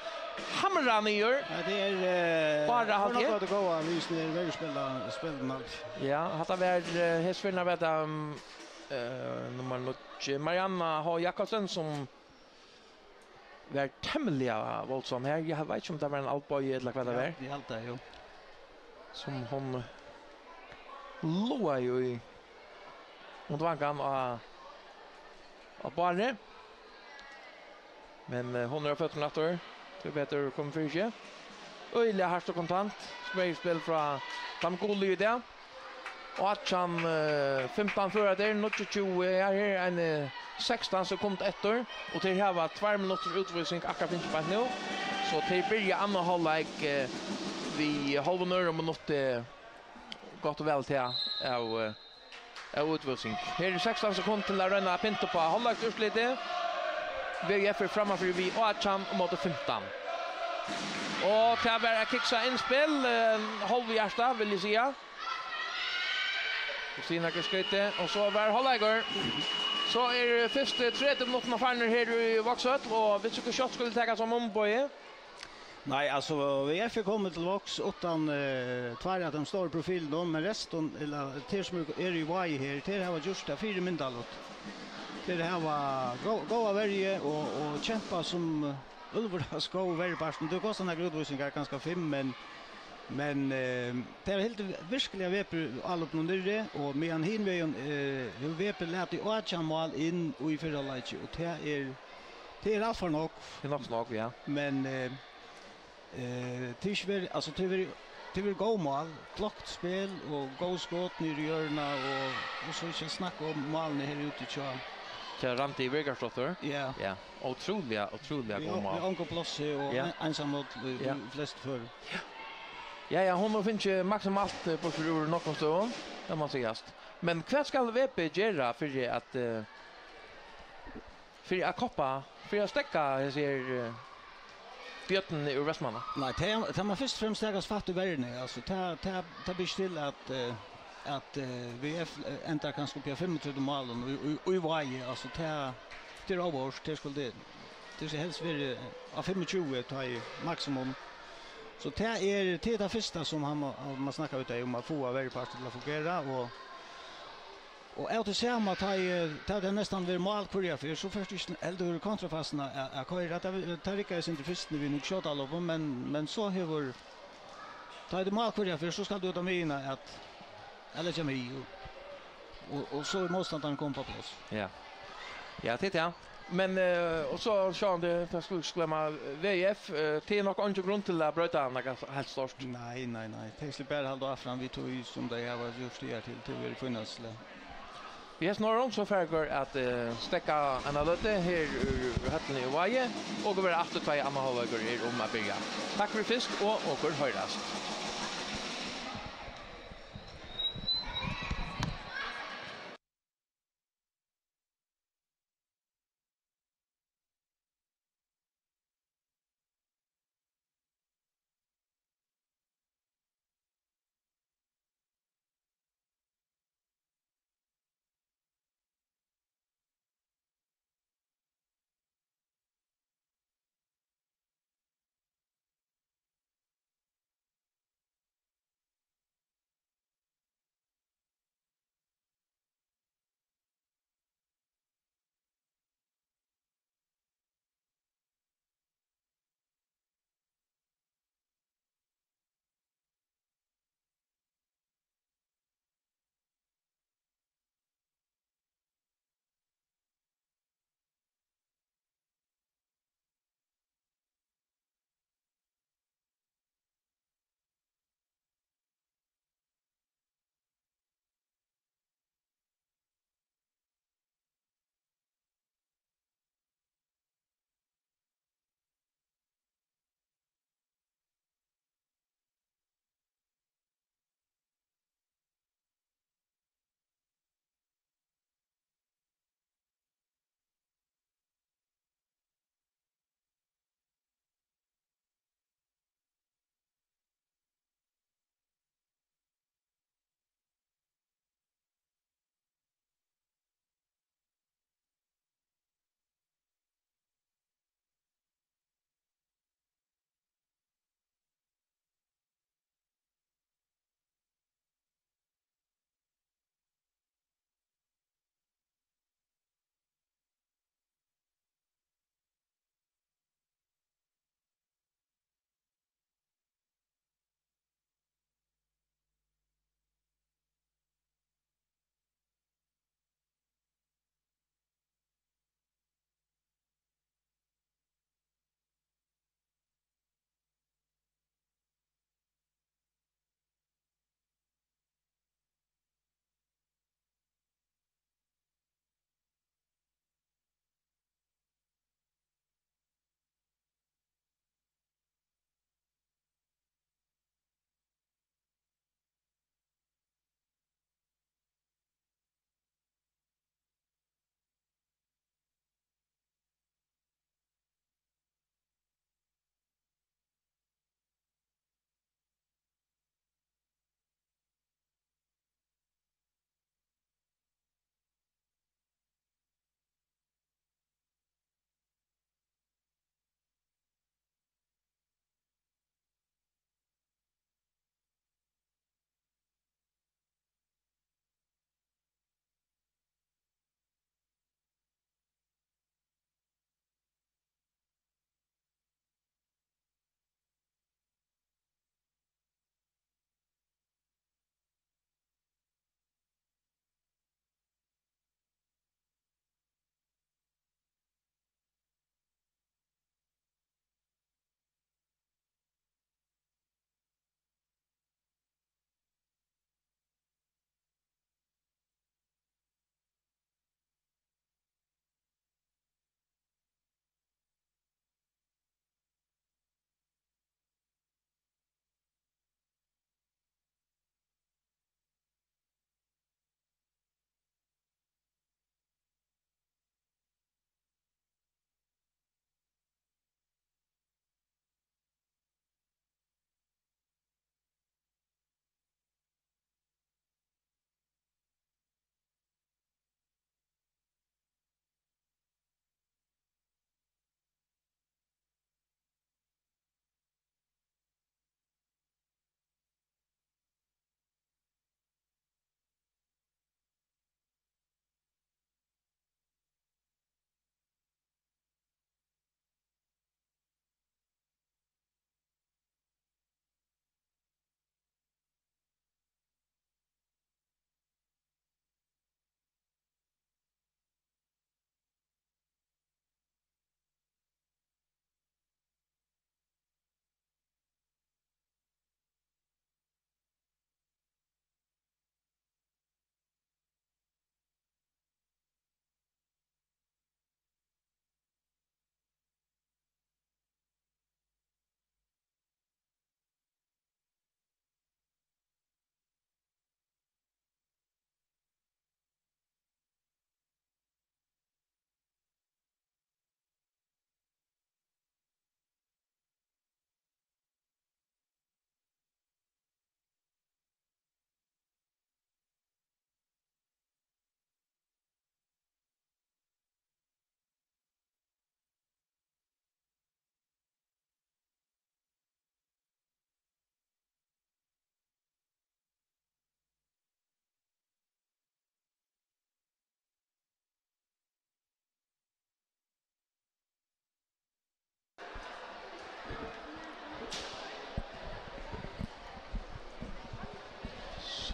Speaker 1: hamra ner.
Speaker 2: Ja, det är
Speaker 1: bara halt
Speaker 2: här. Det går att visa ner väl spela allt.
Speaker 1: Ja, hade väl hästförna vet nummer 9 Marianna H. Jakobsen som var tämliga våldsam här. Jag vet inte om det var en Alpboy eller vad det var.
Speaker 2: Det är allt det ju.
Speaker 1: Som hon låg ju i mot vankan av barnet. Men hon har fått natter. Det bättre kommer för sig. Öjliga harst och kontant. Spel från Tamgoli i det. Och att han 15 förra där, 20 är här en 16 så kom efter. Och till här var 2 minuter utvisning akkurat finns på nu. Så till börja andra halvlek vi halva nöre minut gott och väl till av utvisning. Här är 16 sekunder till att ränna Pinto på halvlek urslitet. VF är framför vi och att han mot 15. Och det var att kicksa inspel halvhjärta vill jag säga. Kristina Krysskøyte och så var halvleger. Så är första 30 minuterna farner här i Vaxhöll och vi tycker shot skulle ta som omboje.
Speaker 2: Nej, alltså vi fick komma till Vax utan tvär att de står profil då men resten eller till som är ju var här till det var just där 4 mindalot. Det här var gå av varje och kämpa som Ulver ska gå väldigt fast. Det går såna grundvisningar ganska 5 men det är helt verkligen veper all upp någon där och med en hinvägen hur veper lät i 8 mål in och i förra läget och det är Det är allt för nog.
Speaker 1: Det är nog slag, ja.
Speaker 2: Men det är väl alltså det vill gå mål, klockt spel och gå skott ner i hörna och så inte snacka om målen här ute så.
Speaker 1: Till Ranti Vegarsdotter.
Speaker 2: Ja.
Speaker 1: Ja. Otroliga god mål.
Speaker 2: Vi onkel plus och ensam mot flest för.
Speaker 1: Ja, hon har finnit maximalt på för någon stund. Det måste sägas. Men vad ska VP göra för att koppa, för att stäcka ser bjöten ur Västmanna?
Speaker 2: Nej, det man först och främst läggas fatt i världen. Alltså ta blir still att VF ändrar kanske på 35 mål och i varje alltså det är överst det skulle det är helst vara av 25 tar i maximum. Så det är det första som man snackar ut om att få varje part till att fungera och är det samma tar det nästan vid mål för så först äldre kontrafaserna är köra att tar inte inte först när vi nu skjuter alla på men så har tar det mål för så ska du ta med in att eller kommer i och så måste han komma på plats.
Speaker 1: Ja. Ja, titta ja. Men och så Sean det skulle glömma VF till något andra grund till att bryta något helt stort.
Speaker 2: Nej. Det skulle bara hålla fram vi tog som det jag var just det till vi finnas.
Speaker 1: Vi har snarare så färger att stäcka analyte här ur hötten i Vaje och gå efter 2 andra halvvägar i om att börja. Tack för fisk och höras.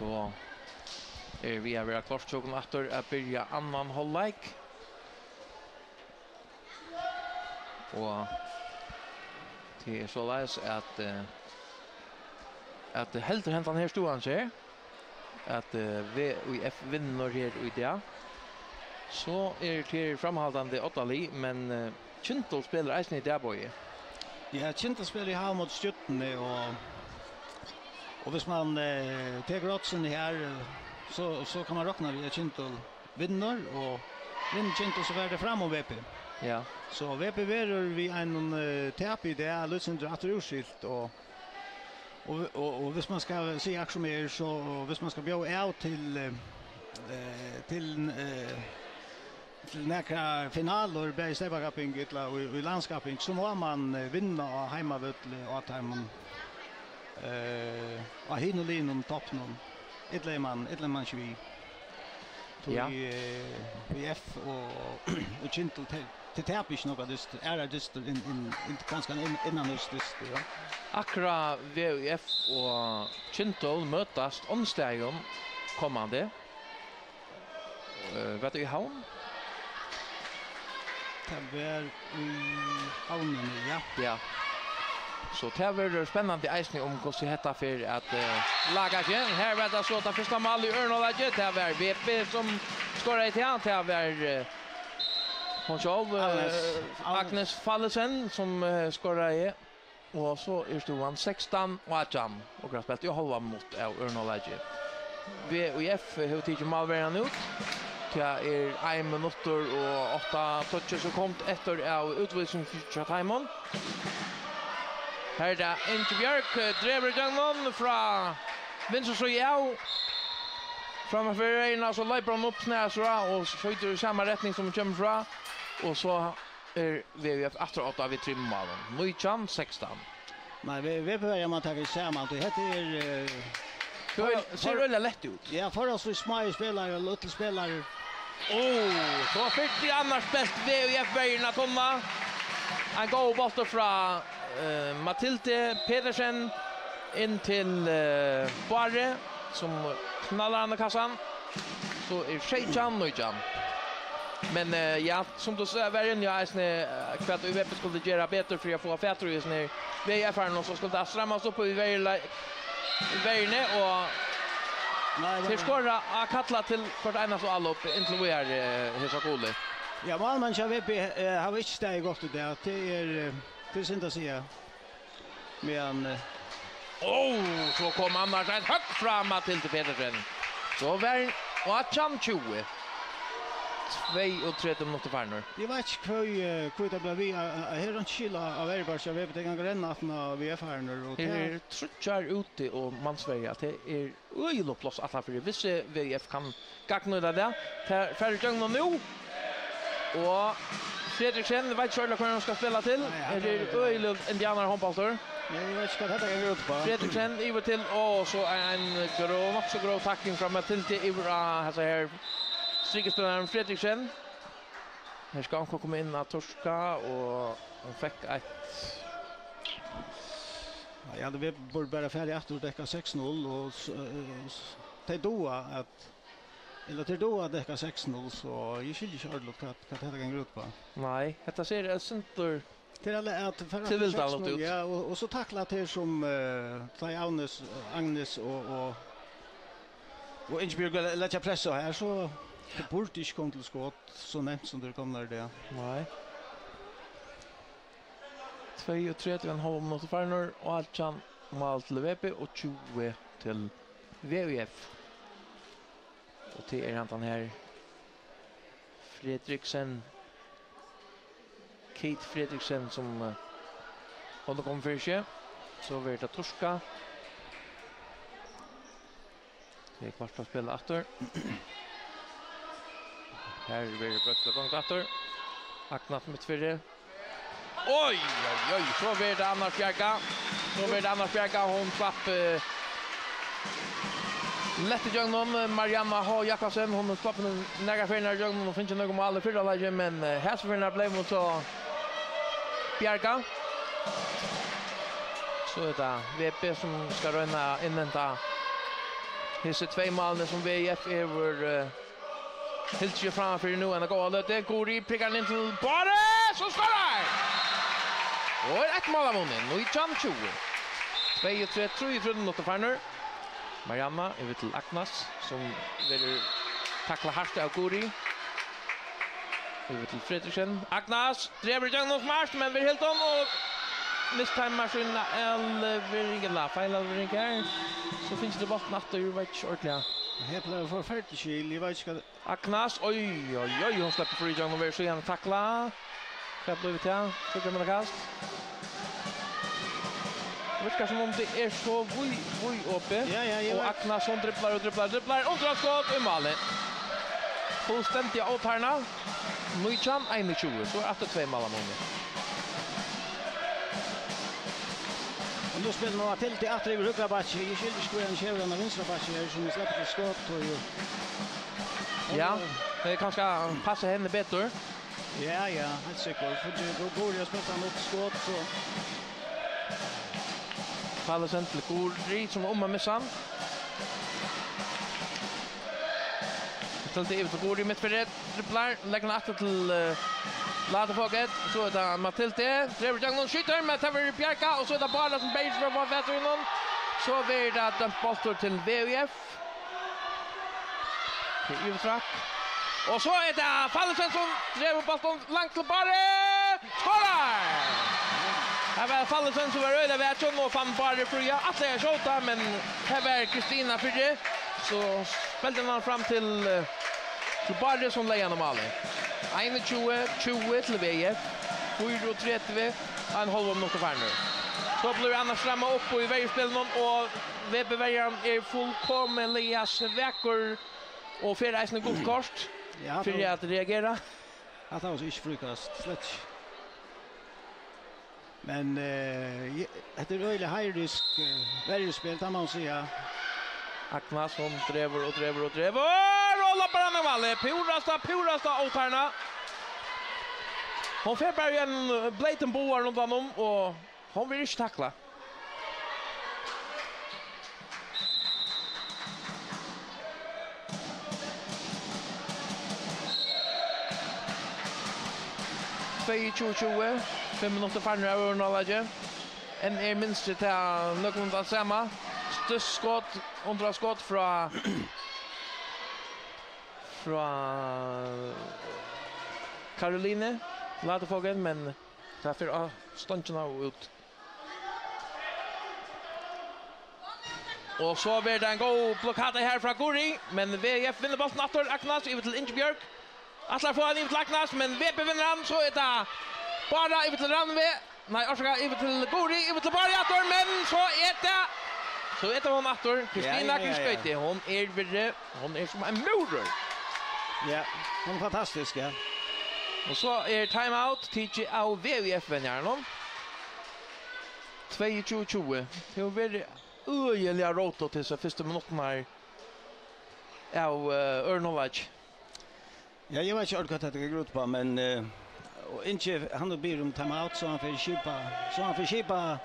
Speaker 1: Så vi har vært klart efter att börja annan halvlek. Och det är så läs att helt hentan här stod han sig att VIF vinner här i det. Så är det framhållande Ottali, men Kintel spelar eisen i det boje.
Speaker 2: Ja, Kintel spelar i här mot Stjøttene och hvis man tar oddsen här så kan man räkna vid att Kintel vinner och vinner Kintel så är det fram och VP.
Speaker 1: Ja.
Speaker 2: Så VP verer vi en tap i det Lutsindra att urskilt och hvis man ska se aktioner så hvis man ska bjöa ut till några finaler på Stebakapping eller i landskaping så må man vinna hemmavutle och att man hinolin topp någon ett man vi
Speaker 1: Ja.
Speaker 2: VF och Kintel till täpisch något just in ganska innan just ja.
Speaker 1: Akra VIF och Kintel mötas onsdagen kommande. Vet du i havn?
Speaker 2: Det är i havnen, ja.
Speaker 1: Ja. Så det blir spännande eisning om hur det heter för att laga igen. Här vet jag så att första mål i Örnalaget. Det var VP som skorar i tjän. Det var hon själv Agnes Fallesen som skorar i. Och så är stod 16 och Ajam. Och har spelat i halva mot Örnalaget. VIF har tagit målvärden ut. Det är 1 minut och 8 toucher som kommit efter av utvisning för Taimon. Här är det Inge Björk driver igång från vänster så ja. Framför Reina så lägger han upp snäsra och skjuter i samma riktning som kommer från. Och så är VIF efter 8 vid trimmalen. Nujchan 16.
Speaker 2: Nej, vi behöver man ta samman. Det heter
Speaker 1: ser väl lätt ut.
Speaker 2: Ja, för oss små spelare och lilla spelare.
Speaker 1: Så fick vi annars bäst VIF-vägarna komma. En god boll från Matilde Pedersen in till Barre som knallar an i kassan. Så är Sheichan Nujjan. Men ja, som du säger värren jag är kvart UVP skulle göra bättre för att få fätter just nu. VIF är någon som skulle strammas upp i värne och till skora a kalla till kvart ena så alla upp inte vi är hesa kolle.
Speaker 2: Ja, man kör VP har inte steg gott det. Det är synd att säga. Men
Speaker 1: så kom annars ett högt fram till Petersen. Så var och Chan 20. 32 minuter kvar.
Speaker 2: Jag vet inte hur det blev vi här runt Chila av Erbars jag vet inte renna att vi är här nu och
Speaker 1: det trutchar ute och man Sverige att det är öjligt plats att för vissa VF kan gagna det där. Färdig gång nu. Och Fredriksen vet själv hur han ska spela till. Är det öjligt indianer handbollsspelare?
Speaker 2: Nej, jag vet inte vad det går ut på.
Speaker 1: Fredriksen över till och så en grå också grå tackling från Matilde Ibra så här strikespelaren Fredriksen. Här ska han komma in att torska och han fick ett.
Speaker 2: Ja, det borde bara färdig efter att täcka 6-0 och det då att eller till då att täcka 6-0 så jag skulle inte köra att det här går ut på.
Speaker 1: Nej, detta ser det center
Speaker 2: till alla att för
Speaker 1: att
Speaker 2: ja och så tackla till som Agnes och Ingeborg lägger press så här så det borde inte komma till skott så nämnt som det kommer det.
Speaker 1: Nej. 32,5 minuter kvar och Alchan mål till VP och 20 till VIF. Och det är han här Fredriksen Kate Fredriksen som håller kom för sig. Så blir det torska. Det är kvart att spela efter. Här blir det bästa gångt efter. Aknat med tvärre. Oj, så blir det Anna Fjärka. Hon slapp lätt i jungnon. Marianna H. Jakobsen, hon slapp nära för i jungnon och finns inte någon mål i förra läget, men här så finner blev mot så Fjärka. Så är det VP som ska röna invänta Hisse 2 målen som VF över helt sig framför nu en goal. Det går i prickar in till Bare så skorar. Och ett mål av honom. Nu i chans 20. 2-3 i fruden åt Farner. Marianna över till Aknas som vill tackla hårt av Guri. Över till Fredriksen. Aknas driver igenom smash men vill helt om och misstimer sin Elveringa fejlar så finns det bort natt och ju vet inte ordentligt.
Speaker 2: Här blir för färdig jag vet inte.
Speaker 1: Aknas oj hon släpper för igenom och vill så gärna tackla. Så blir det ja. Så kan man kast. Det verkar som om det är så vui uppe.
Speaker 2: Ja.
Speaker 1: Och Aknas som dribblar och drar skott i målet. Fullständigt åtarna. Mujchan 21 så är det 2 mål av honom.
Speaker 2: Och nu spelar man till att det ruggar batch. Jag skulle skulle en kärran av vänstra batch här som släpper till skott och ju.
Speaker 1: Ja, det kanske passar henne bättre.
Speaker 2: Ja, helt säkert. För då går jag spela mot skott så.
Speaker 1: Faller sen till Guri som om man missar. Till det Guri mitt för det dribblar lägger natt till Lata Foget så är det Matilde driver jag någon skjuter med Taver Bjärka och så är det bara som base för vad vet du någon så blir det den bollen till VUF. Till Uvtrak. Och så är det Fallesen som driver bollen långt till bara skorar. Här var Fallesen som var röda vet och fann bara fria att det är skjuta men här var Kristina Fridje så spelade han fram till bara som lägger igenom alla. 21-20 till VF. 4-30 en halv minutt kvar nu. Så blir Anna framma upp och i varje spel och VP-väljaren är fullkomliga veckor och för reisen är gott kort. Ja, för att reagera.
Speaker 2: Att han så inte frukast slätt. Men det är öjligt high risk varje spel kan man säga.
Speaker 1: Aknas som driver. Rolla på den vallen. Purasta åtarna. Hon får bara en blatant boar runt honom och hon vill inte tackla. ...22-20, 5 minuter farner över Norrläge. En minst till någon av samma. Skott, skott från Caroline. Lata Fogen, men därför stånchen ut. Och så blir det en god blockad här från Guri, men VF vinner bollen efter Aknas över till Ingebjörg. Atlar får han in till Aknas, men VP vinner han, så är det bara över till Ranve. Nej, orsaka över till Guri, över till Barjator, men så är det hon Attor. Kristina Kriskøyte, hon är som en motor.
Speaker 2: Ja, hon är fantastisk, ja.
Speaker 1: Och så är timeout till av VVF-vänjarna. 22-20. Det var väldigt öjliga råd till så första minuterna här av Örnolage.
Speaker 2: Ja, jag vet inte vad det går ut på, men och inte han blir timeout så han får skipa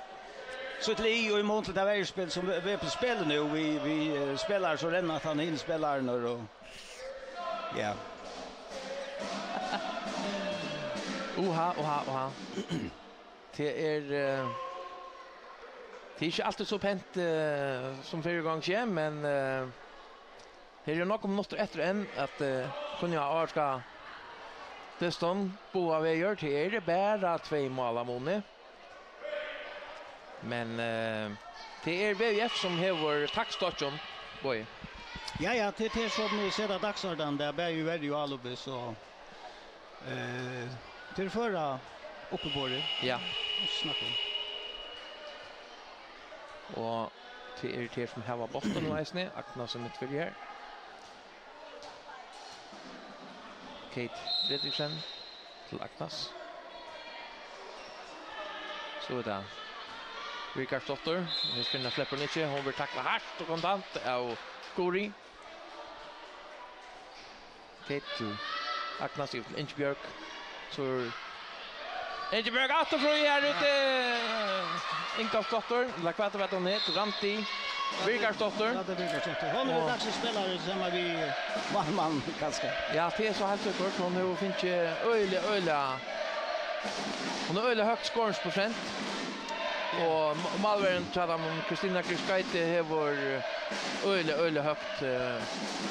Speaker 2: så ett li och i mån till det här spel som vi är på spel nu. Vi spelar så redan att han inspelar nu och ja. Oha. Det är inte alltid så pent som förra gången, men det är nog om något efter en att kunna avska teston på vad vi gör till är det bara 2 mål av Moni. Men det är VF som har tackstotchen, boy. Ja, det är som vi ser dagsorden där bär ju väldigt allobis så till förra uppe på det.
Speaker 1: Ja.
Speaker 2: Snacka.
Speaker 1: Och till det som här var botten och isne, Akna som mitt för här. Kate Fredriksen till Aknas. Så där. Rikard Stotter, vi finner släpper inte, hon vill tackla hårt och kontant av Guri. Kate till Aknas till Ingebjörg. Så Ingebjörg återfrån här ute. Inkast Stotter, la kvart vet hon het, Ranti. Birgarsdotter.
Speaker 2: Ja, det Birgarsdotter. Hon är dags spelare som vi man ganska.
Speaker 1: Ja, det är så helt säkert. Hon har finns öliga. Hon har öliga högt scoresprocent. Och Malvern tror att Kristina Kriskaite har öliga högt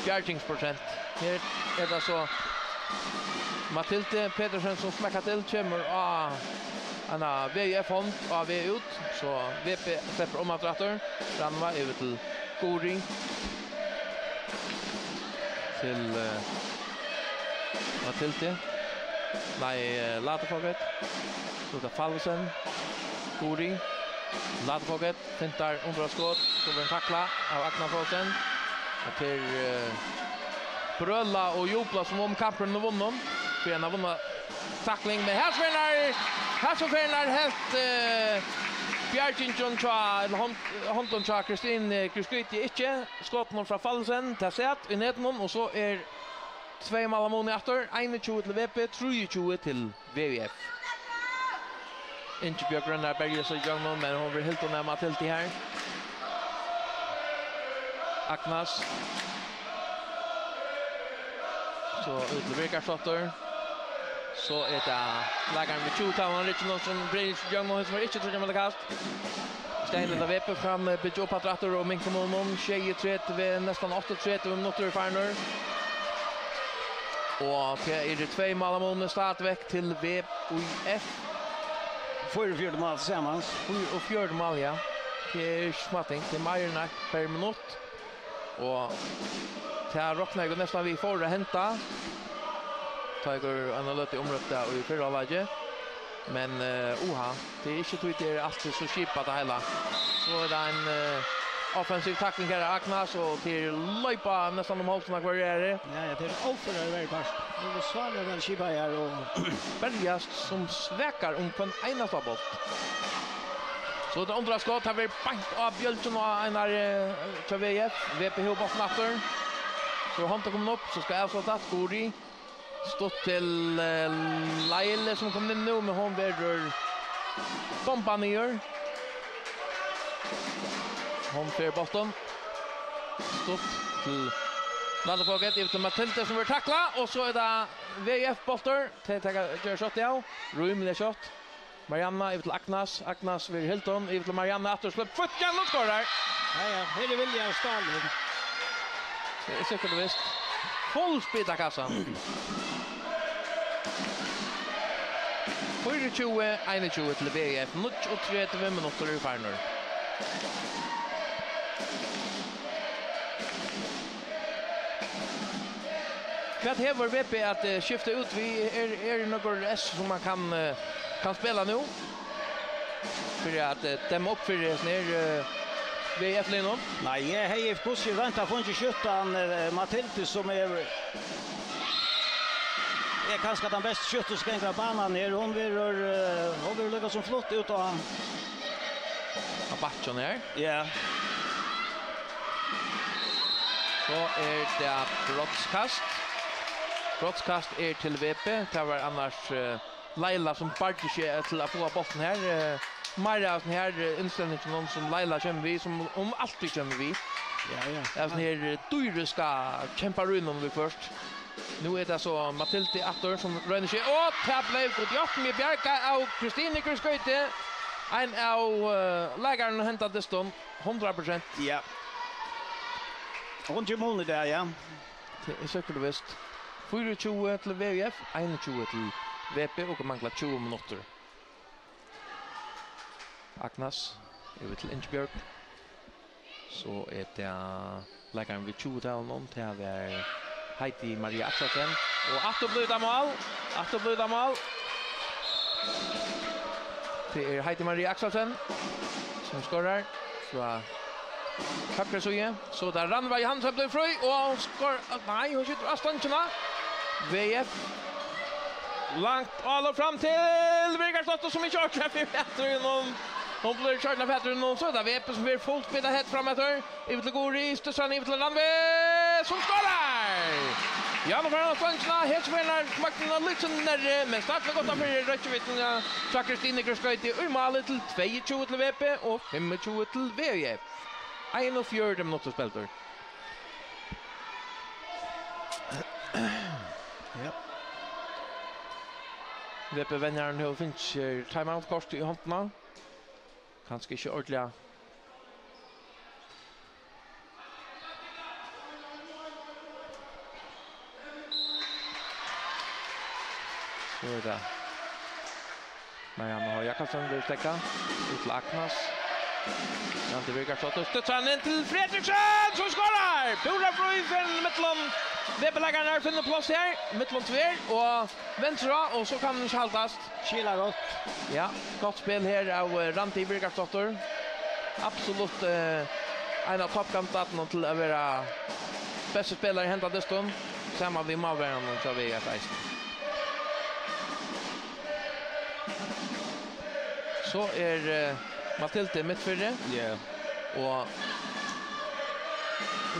Speaker 1: fjärdingsprocent. Här är det så Matilde Petersen som smäckar till kommer Anna VF hånd av ut så VP släpper om attrattor Ranva över till Gori till Matilde nej Laterfoget så det Fallsen Gori Laterfoget fintar underskott så blir en tackla av Agna Fosen och till brölla och jubla som om kampen vunnen för en av vunnit tackling med Hasselfärnar helt Bjärgingen tror Honton tror Kristin Kriskyti inte skotten från Fallsen till sett i neten och så är 2 mål mot efter 21 till VP 23 till VVF. Inte Björn där Berger så jag men hon vill helt närma till det här. Aknas så utleverar Schotter. Så är det lägger med 20 han är någon som blir Young Mohs för inte tror jag kast. Steinen där VP fram bit upp att rätta och minka någon 23 vid nästan 8-3 minuter final. Och det är det 2 mål mot startväck till VF.
Speaker 2: 4 mål tillsammans.
Speaker 1: 4 mål ja. Det är smatting till Majerna per minut. Och till Rocknäg och nästan vi får det hämta. Tiger analytiker omrötta och i förra läget. Men det är inte tydligt det är alltid så skipat det hela. Så är det en offensiv tackling här Agnas och till löpa nästan om halsen kvar är det.
Speaker 2: Ja, det är offer väldigt fast. Det är svårare väl skipa här och
Speaker 1: Bergast som sväckar på en enaste boll. Så det andra skott har vi bank av Bjölten och en till VP Hobart natter. Så han tar komma upp så ska avsluta Gori. Stått till Laile som kommer in nu med hon verður kompanier. Hon för Boston. Stått till Laderfoget ut till Matilde som vill tackla och så är det VF Bolter till att göra shot ja. Rymlig shot. Marianna ut till Agnas vid Hilton ut till Marianna att släpp foten och skor där.
Speaker 2: Ja, här är William Stalin.
Speaker 1: Det är säkert visst. Full speed av kassan. 24-21 till VF. 23 minuter i final. Vad häver VP att skifta ut? Vi är några S som man kan spela nu. För att stämma upp för det ner VF-linjen.
Speaker 2: Nej, hej FK ska vänta på 17 Matilde som är kanske den bästa skytteskänka banan ner. Hon vill lägga som flott ut och
Speaker 1: Abatchen här.
Speaker 2: Ja.
Speaker 1: Så är det brottskast. Brottskast är till VP. Det var annars Laila som parkar sig till att få bollen här. Maria sån här inställning till någon som Laila känner vi som om alltid känner vi.
Speaker 2: Ja.
Speaker 1: Det är sån här dyriska kämpar runt vi först. Nu är det så Matilde Attor som rönner sig. Och tapplar ut Jotten med Bjarka av Kristina Kriskaite. En av lägaren hämtat det stund 100%.
Speaker 2: Ja. Hon gör mål där, ja.
Speaker 1: Det är säkert visst. 24 till VF, 21 till VP och manglar 20 minuter. Agnas över till Inchbjörk. Så är det lägaren vid 20 tal någon till att vara Heidi Maria Axelsen. Och Atto blir det mål. Det är Heidi Maria Axelsen som skorar från högra sidan. Så där Ranva Johansson blir fri och hon skor. Nej, hon skjuter avståndarna. VF långt alla fram till Birgarsdotter som inte orkar för bättre någon. Hon blir körd av bättre någon så där VP som blir fullt spela helt framåt. Ut till Gori, Stussan ut till Ranva som skorar. Ja, men för avståndarna helt spelar makten lite närmare men startar gott av för Rötjevitten. Så Kristina Kriskaite i målet till 22 till VP och 25 till VF. 41 minutter spelter.
Speaker 2: Ja.
Speaker 1: VP Venjaren har finnes timeout-kort i håndene. Kanskje ikke ordentlig. Så det. Marianne har Jakobsen vil stekka. Ut til Aknas. Ante Birgert Sotter. Støtter han inn til Fredriksen, som skårer! Bora Frøy for Midtland. VP-leggeren her finner plass her. Midtland Tver og venstre, og så kan den ikke haltast.
Speaker 2: Kila godt.
Speaker 1: Ja, godt spil her av Ranti Birgert Sotter. Absolutt en av toppkandidatene til å være beste spillere i hentet diston. Sammen med Malveren så vi et eisen. Så Mathilde midtfyrre.
Speaker 2: Ja.
Speaker 1: Og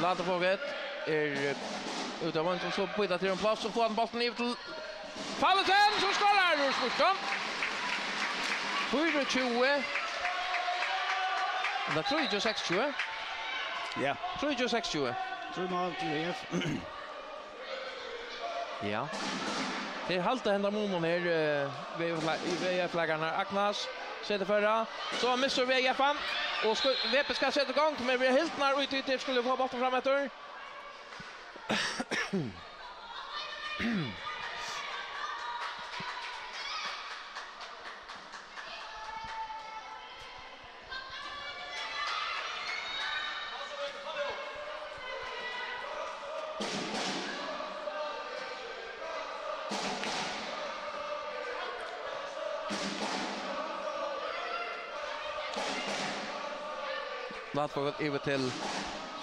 Speaker 1: Ladefoget ute av vant, og så bytter til en plass, så får han bollen i til Fallesen, som skårer ur spurten. 24. Det tror jeg 26.
Speaker 2: Ja.
Speaker 1: Tror jeg 26.
Speaker 2: Tror man til VF.
Speaker 1: Ja. Det halte händer momon här VF-läggarna Aknas sätter förra. Så missar VF-an och VP ska sätta igång men vi är helt när ut ut skulle få bollen fram efter. Latfåget över till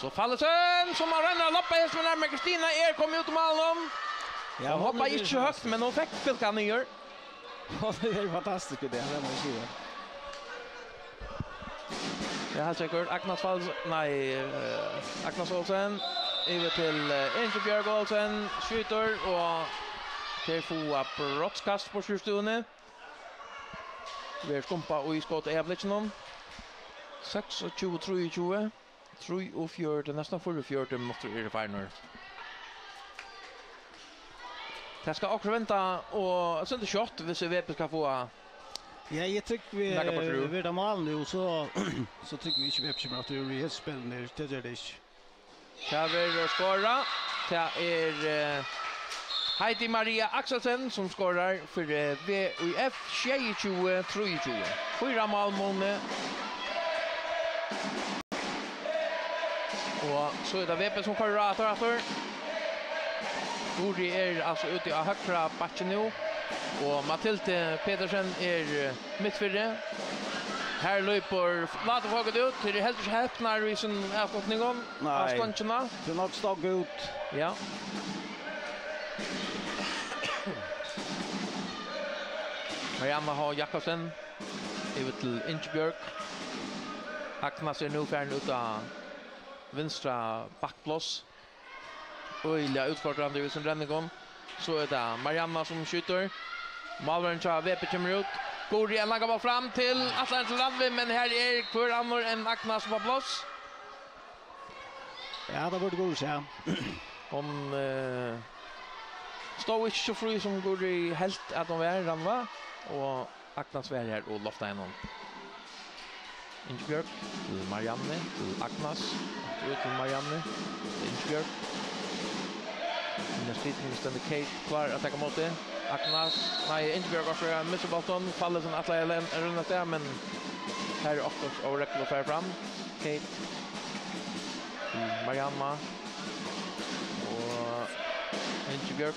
Speaker 1: så Fallesen som har renner loppa helt med närmare Kristina kommer ut i målen. Ja, hon hoppar inte högt men hon fick spilka ner.
Speaker 2: Det är fantastiskt det här med skivan.
Speaker 1: Ja, har säkert Agnes Olsen över till Inge Björg Olsen skjuter och till få brottskast på skjutstone. Vi är skumpa och i skott Evlichnon. 26-23. 3-4, nästan 4-4 måste det final. Det ska också vänta och sen det shot vi ser VP ska få.
Speaker 2: Ja, jag tycker vi där mål nu så tycker vi inte VP kommer att göra det spelen där det är det.
Speaker 1: Kaver skora. Det Heidi Maria Axelsen som skorar för VUF 23-23. 4 mål måne. Och så är det VP som kör åter. Guri alltså ute i högra backen nu. Och Mathilde Petersen mittfyrre. Här löper Latefåget ut till det helt häpnar i sin avskottning av ståncherna.
Speaker 2: Det är nog stått ut.
Speaker 1: Ja. Marianne har Jakobsen över till Ingebjörg. Aknas nu färden ut av vänstra backplås. Öjliga utfordrande i sin räddning. Så är det Marianne som skjuter. Malvern tar VP kommer ut. Gori en lagga ball fram till Atlant Landvi, men här kvar annor en Aknas på plås.
Speaker 2: Ja, det borde gå så.
Speaker 1: Hon står inte så fri som Gori helt att de är Ranva. Och Aknas var här och lofta en hon. Ingebjörg till Marianne, till Aknas, ut till Marianne, Ingebjörg. Den slitningen ständer Kate klar att ta emot det. Aknas, nej, Ingebjörg har för missar bollen, faller som alla runt där, men här är också överräckligt fär fram. Kate, Marianne och Ingebjörg.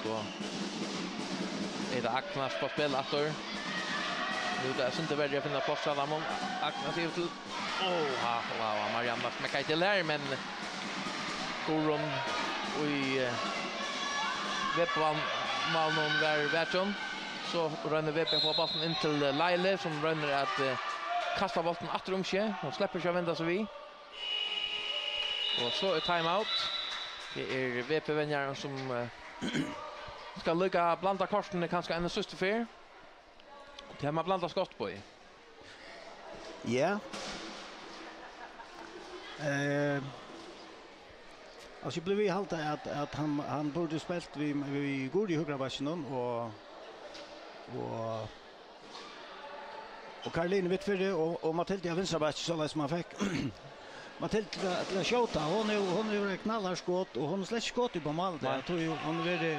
Speaker 1: Så är det Aknas på spel efter. Nu det är inte värre att finna plats alla mån. Aknas är till. Wow, Marianne smäckar till här, men Goron i Veppan Malmon var Verton. Så rönner VP på bollen in till Laile som rönner att kasta bollen åter sig. Hon släpper sig att vända sig vid. Och så är timeout. Det är VP-vänjaren som ska lycka blanda korsen kanske en sista fyr. Det har man blandat skott på i.
Speaker 2: Ja. Alltså blev vi halt att han borde spelt vi går i högra backen och Caroline Wittförde och Matilda vänstra back så läs man fick Matilda till att skjuta. Hon är knallarskott och hon släcker skott på mål där. Jag tror ju hon vill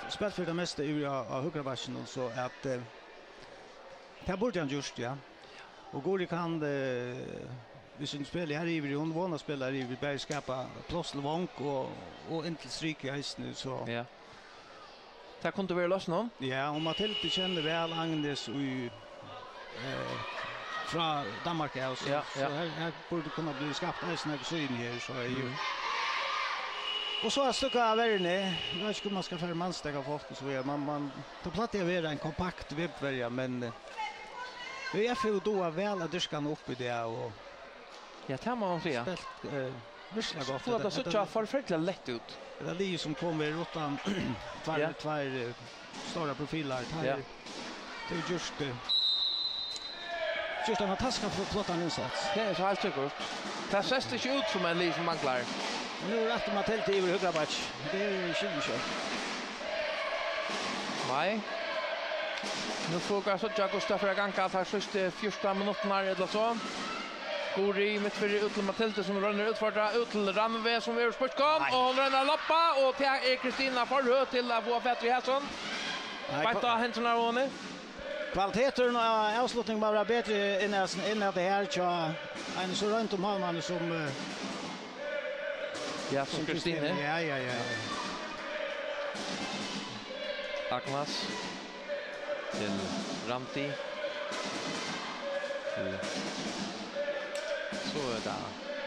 Speaker 2: spelt för det mesta av högra backen så att det borde han just ja. Och går det kan vi syns spela här i hon vana spelar i Berg skapa plåsselvank och inte stryka häst nu så.
Speaker 1: Ja. Det kunde vara lös någon.
Speaker 2: Ja, och Matilda känner väl Agnes och från Danmark alltså. Så här borde kunna bli skapat nästan så in här så är ju. Och så stucka Verne. Jag vet inte om man ska för manstäcka folk så vidare. Man på platt är det en kompakt webbvärja men vi är för då väl att dyskan upp i det och
Speaker 1: ja, det man säga.
Speaker 2: Mycket gott.
Speaker 1: För det så förfärligt lätt ut.
Speaker 2: Det är det som kommer utan två stora profiler här. Det är just en fantastisk flottan insats.
Speaker 1: Det är så helt säkert. Det ser inte ut som en som manglar.
Speaker 2: Nu rätt Matilda över högra back. Det är 20.
Speaker 1: Nej. Nu frågar så jag Gustaf Raganka att här sista 14 minuterna eller så. Gori mitt för ut till Matilda som rör utfordra ut till Ramve som är sportkom och hon ränner lappa och till Kristina Forhö till att få bättre hässon. Fighta händerna hon.
Speaker 2: Kvaliteten och avslutningen var bättre innan det här så en så runt om han som
Speaker 1: ja som Kristina.
Speaker 2: Ja.
Speaker 1: Agnes till Ramti. Så är det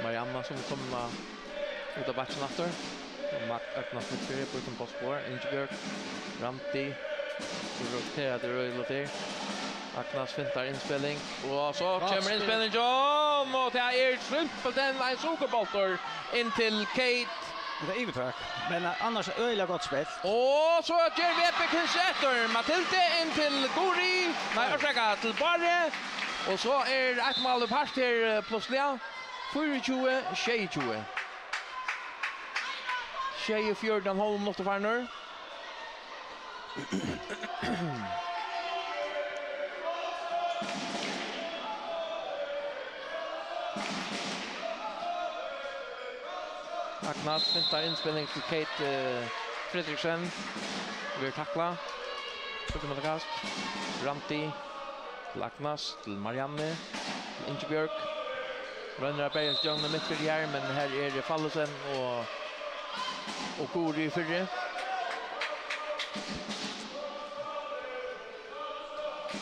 Speaker 1: Marianna som kommer ut av backen efter. Agnes med fyra på utom på spår. Ingebjörg, Ramti. Så roterar det röjligt där. Agnes fintar inspelning. Och så kommer inspelning John. Och det är slumpet en sockerboltor in till Kate.
Speaker 2: Det är övertrak. Men annars öjla gott spel.
Speaker 1: Och så gör vi Eppekens efter. Matilda in till Gori. Nej, ursäkta, till Barre. Och så är ett mål upp här till plötsliga. 24-22. 24 håll mot Farner. Agnes fintar inspelning till Kate Fredriksen. Vi tackla. Försöker kast. Ramti. Till Agnes, till Marianne. Till Ingebjörg. Rönner Bergens Jönne mitt för här, men här är det Fallesen och Gori fyrre.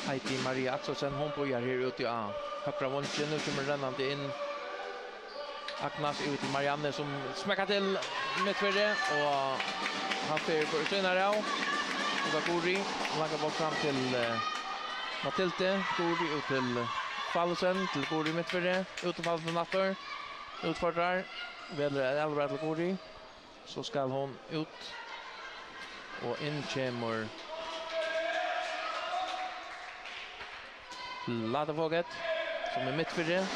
Speaker 1: Heidi Maria Axelsen, hon börjar här ute i högra vånchen. Nu kommer rännande in Agnes ut till Marianne som smäckar till mitt fyrre. Och han får på senare av. Och då Gori lagar bort fram till Matilda. Gori ut till Fallesen till Gori mitt fyrre. Ut till Fallesen natter. Utfordrar. Väljer Elbert till Gori. Så ska hon ut. Och in kommer Ladevåget som är mitt fyrre.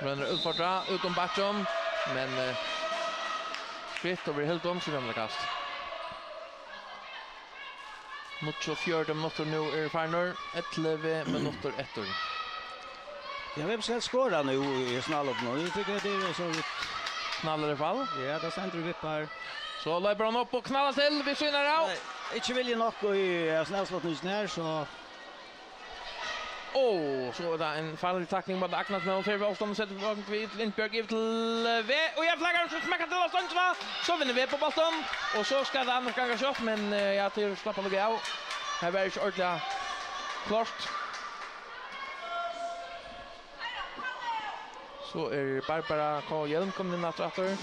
Speaker 1: Rönner utfordra utom backen. Men skritt över helt om sin kast. Mot 24 minuter nu är Farner. 11 minuter efter.
Speaker 2: Ja, vem ska skåra nu i snallopp nu? Jag tycker det är så
Speaker 1: knallar i fall.
Speaker 2: Ja, det ständer vi på.
Speaker 1: Så löper han upp och knallar till. Vi synar av.
Speaker 2: Inte vill ju nog i snällslottningen här så.
Speaker 1: Så det är en farlig tackling på Agnes med för avstånd sätter på vid Lindberg ut till V och jag flaggar så smäcker till avstånd så vinner vi på bollen och så ska det annars gånga skott men jag till slappa lugga av. Här var det ordentligt klart. Så är Barbara K. Hjelm kommer in efter.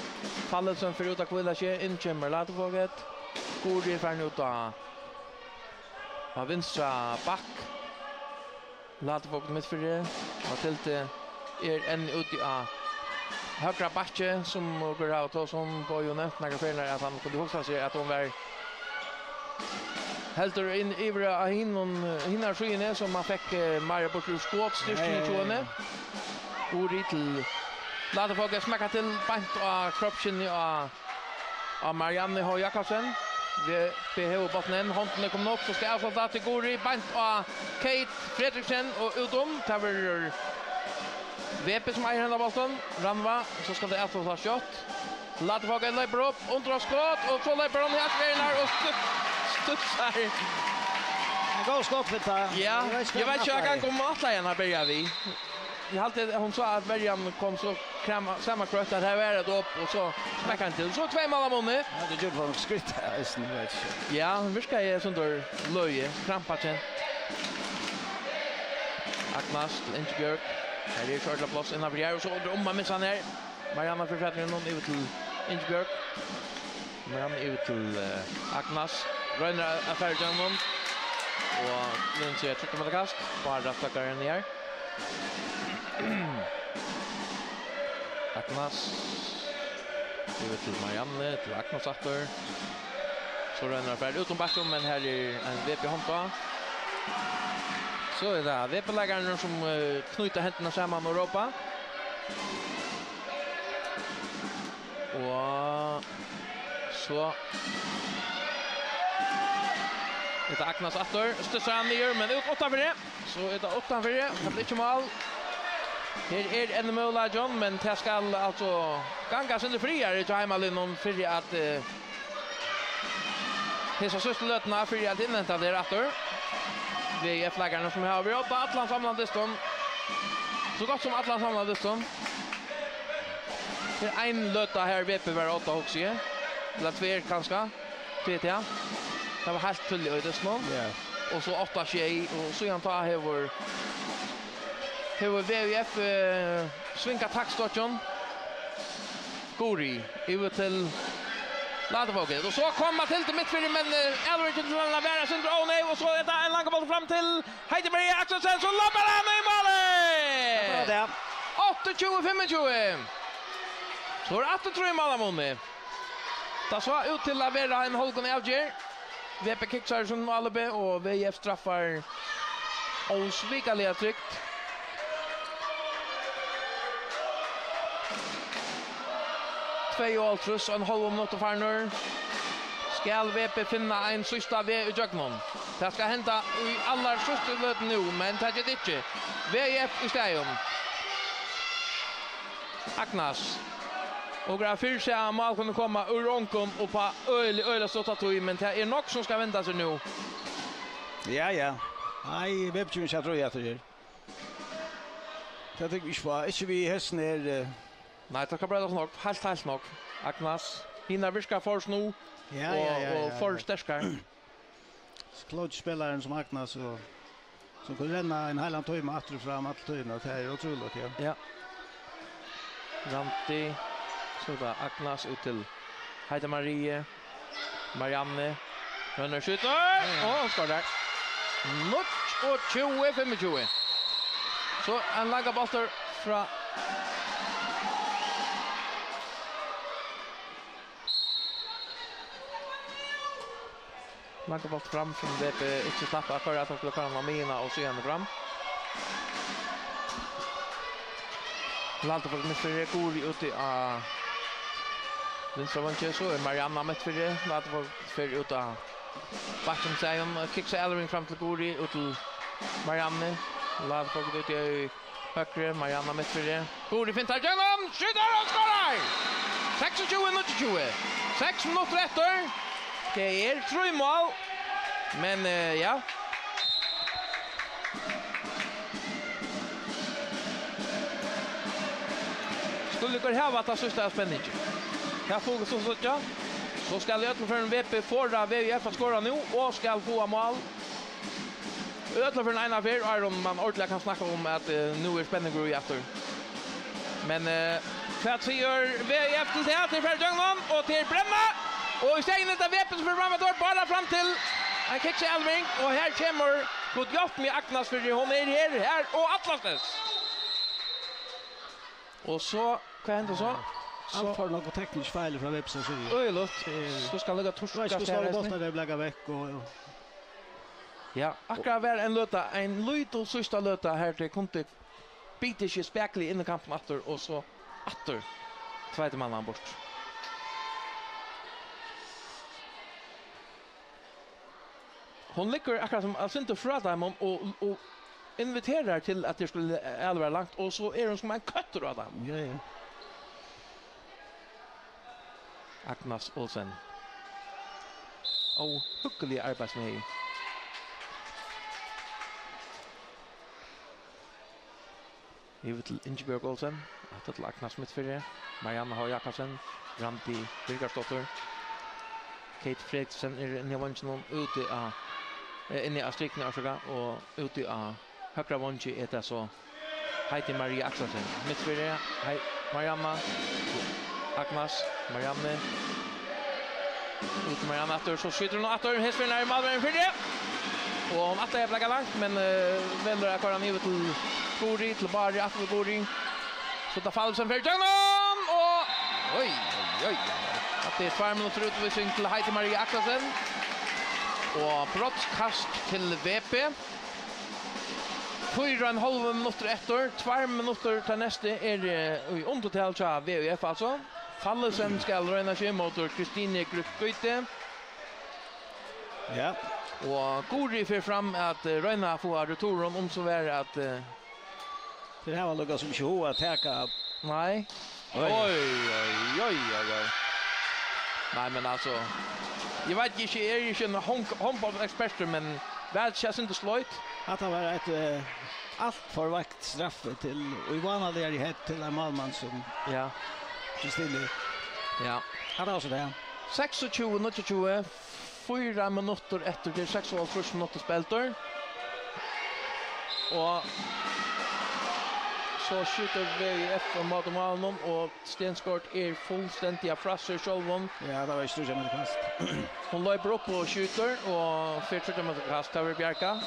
Speaker 1: Fallet som för ut av Kvillasje in kommer Ladevåget. Gori för ut av vänstra back. Ladevåget mitt för det. Matilda är en ut i högra backe som går ut och som på ju nämnt några fel att han kunde också se att hon var helter in ivra hinnar skyne som man fick Maria bort ur skott styrstning tjåne. Uri till låta folk smacka till bant och kroppsken av Marianne H. Jakobsen. Vi behöver bottnen, hånden kommer upp så ska jag få ta till Gori bant och Kate Fredriksen och utom tar VP som är hända bollen, Ranva, så ska det alltså ta shot. Låt folk löper upp, under skott och så löper de här vägarna och studsar.
Speaker 2: Gå skott för ta.
Speaker 1: Ja, jag vet inte jag kan komma att lägga börjar vi. Jag alltid hon sa att Bergan kom så samma kröt att här är det upp och så smäcker han till. Så 2 mål av Monne.
Speaker 2: Ja, det gör på skritt här är det vet.
Speaker 1: Ja, vi ska ju sånt där löje, krampatchen. Agnes Lindbjörk. Här är första plats innan vi är och så om man missar ner. Marianne förfätter någon över till Lindbjörk. Marianne ut till Agnes. Rönner affären någon. Och Lindsay trycker mot kast. Bara stackar den ner. Agnes. Över till Marianne, till Agnes Achter. Så rönner affären utom backen men här är en VP Honta. Så är det VP-lägaren som knyter händerna samman och Europa. Och så det är Agnes Atter, stussar han ner, men ut 8 för det. Så är det 8 för det, det blir inte mål. Här är en mål John, men det ska alltså gangas under friare i Heimalin för att hesa systerlötna för att invänta det Atter. Vi är flaggarna som har vi upp Atlant samlade stund. Så gott som Atlant samlade stund. Det är en löta här VP var 8 också. Eller 2 kanske. 3 till. Det var helt fullt i det snön.
Speaker 2: Ja.
Speaker 1: Och så 8 tjej och så han tar här VUF svinka tackstotchen. Gori över till Ladevåget. Och så kommer till mittfältet men Elrich till den värda centrum. Oh nej, och så är det en lång boll fram till Heidelberg Axelsen så loppar han i målet.
Speaker 2: Ja.
Speaker 1: 28-25. Så är det 8-3 mål av Monne. Det så ut till att vara en Holgon Alger. VP kicksar som Alibi och VF straffar osvikaliga tryckt. Två Altrus och en halv minut och farnor. Skal VP finna en sista V i Jöknon. Det ska hända i alla sista löten nu, men det är inte. VF i stadion. Agnes. Och grafir sig att mål kunde komma ur onkom och på öl så tar tog men det är nog som ska vända sig nu.
Speaker 2: Ja. Nej, VP jag tror jag det. Det tycker vi var inte vi hästen är
Speaker 1: nej, det kan bli nog helt nog. Agnes hinner virka för nu.
Speaker 2: Ja.
Speaker 1: Och för stärskar.
Speaker 2: Klodspelaren som Agnes och som kan renna en hel timme efter fram att tiden och det är otroligt
Speaker 1: Ja. Ranti så där Agnes ut till Heide Marie. Marianne. Rönner skjuter. Och skår där. Notch och 20-25. Så en laga bollar från laga boll fram från VP inte slappa för att de kan vara mina och se henne fram. Lalt för Mr. Gori ute i vänstra vänster så är Marianne med för det. Lalt för ut av backen Sion kicks Elring fram till Gori ut till Marianne. Lalt för ut i högre Marianne med för det. Gori fintar genom skjuter och skorar. 26-29. 6 minuter efter. Det är 3 mål. Men ja. Skulle gå här vart så står spänning. Här får så ja. Så ska det för en VP förra VF att skora nu och ska få mål. Ödla för en affär Iron man ordentligt kan snacka om att nu är spänning går efter. Men för att se VF till teater för Jöngman och till Bremma och i stegen av VP som fram då bara fram till en kick Elving och här kommer god hjälp med Agnes för hon är här och Atlasnes. Och så Vad händer så?
Speaker 2: Allt för något tekniskt fel från Vepsa så.
Speaker 1: Öjligt. Så ska lägga torska
Speaker 2: där. Bollen där blägga veck och
Speaker 1: ja, akkurat var en löta, en lite sista löta här till kunde bita sig spekli in i kampen åter och så åter. Tvåte mannen bort. Hon ligger akkurat som alltså inte fra dem och inviterar till att det skulle allra långt och så är hon som en kötter av dem.
Speaker 2: Ja ja.
Speaker 1: Agnes Olsen. Och hucklig arbetsmässig. Vi till Ingeborg Olsen, att till Agnes Smithfjärd, Marianne H. Jakobsen, Randi Birgarsdotter, Kate Fredriksen inne i vången ute av inne i strikna och ute av högra vången är det så Heidi Maria Axelsen. Smithfjärd, Marianne, Agnes, Marianne. Ut Marianne åter så skjuter hon åter hästen är Malmö för det. Och hon att det blir långt men väljer att köra ner till Gori till Barry efter Gori. Så där faller som för Janon och oj. Att det är 2 minuter ut vi syns till Heidi Maria Axelsen. Och brottskast till VP. 4,5 minuter efter, 2 minuter till nästa är i undertal så VUF alltså. Fallesen ska röna sig mot Kristine Gruppgöte.
Speaker 2: Ja.
Speaker 1: Och Gori för fram att röna få returen om så är att
Speaker 2: det här var något som inte att täcka.
Speaker 1: Nej. Oj. Nej men alltså jag vet inte är ju en handbollsexpert men väl känns inte slöjt.
Speaker 2: Att det var ett allt för vakt straff till och Ivana där i het till en Malman som
Speaker 1: ja.
Speaker 2: Kristine.
Speaker 1: Ja.
Speaker 2: Hade också det.
Speaker 1: 26-29, 4 minuter efter det 6,5 minuter speltor. Och så skjuter VF och Madomalen och Stenskort är fullständiga frasser självon.
Speaker 2: Ja, det var ju stort med kast.
Speaker 1: Hon löper upp och skjuter och 40 med kast över Bjärka.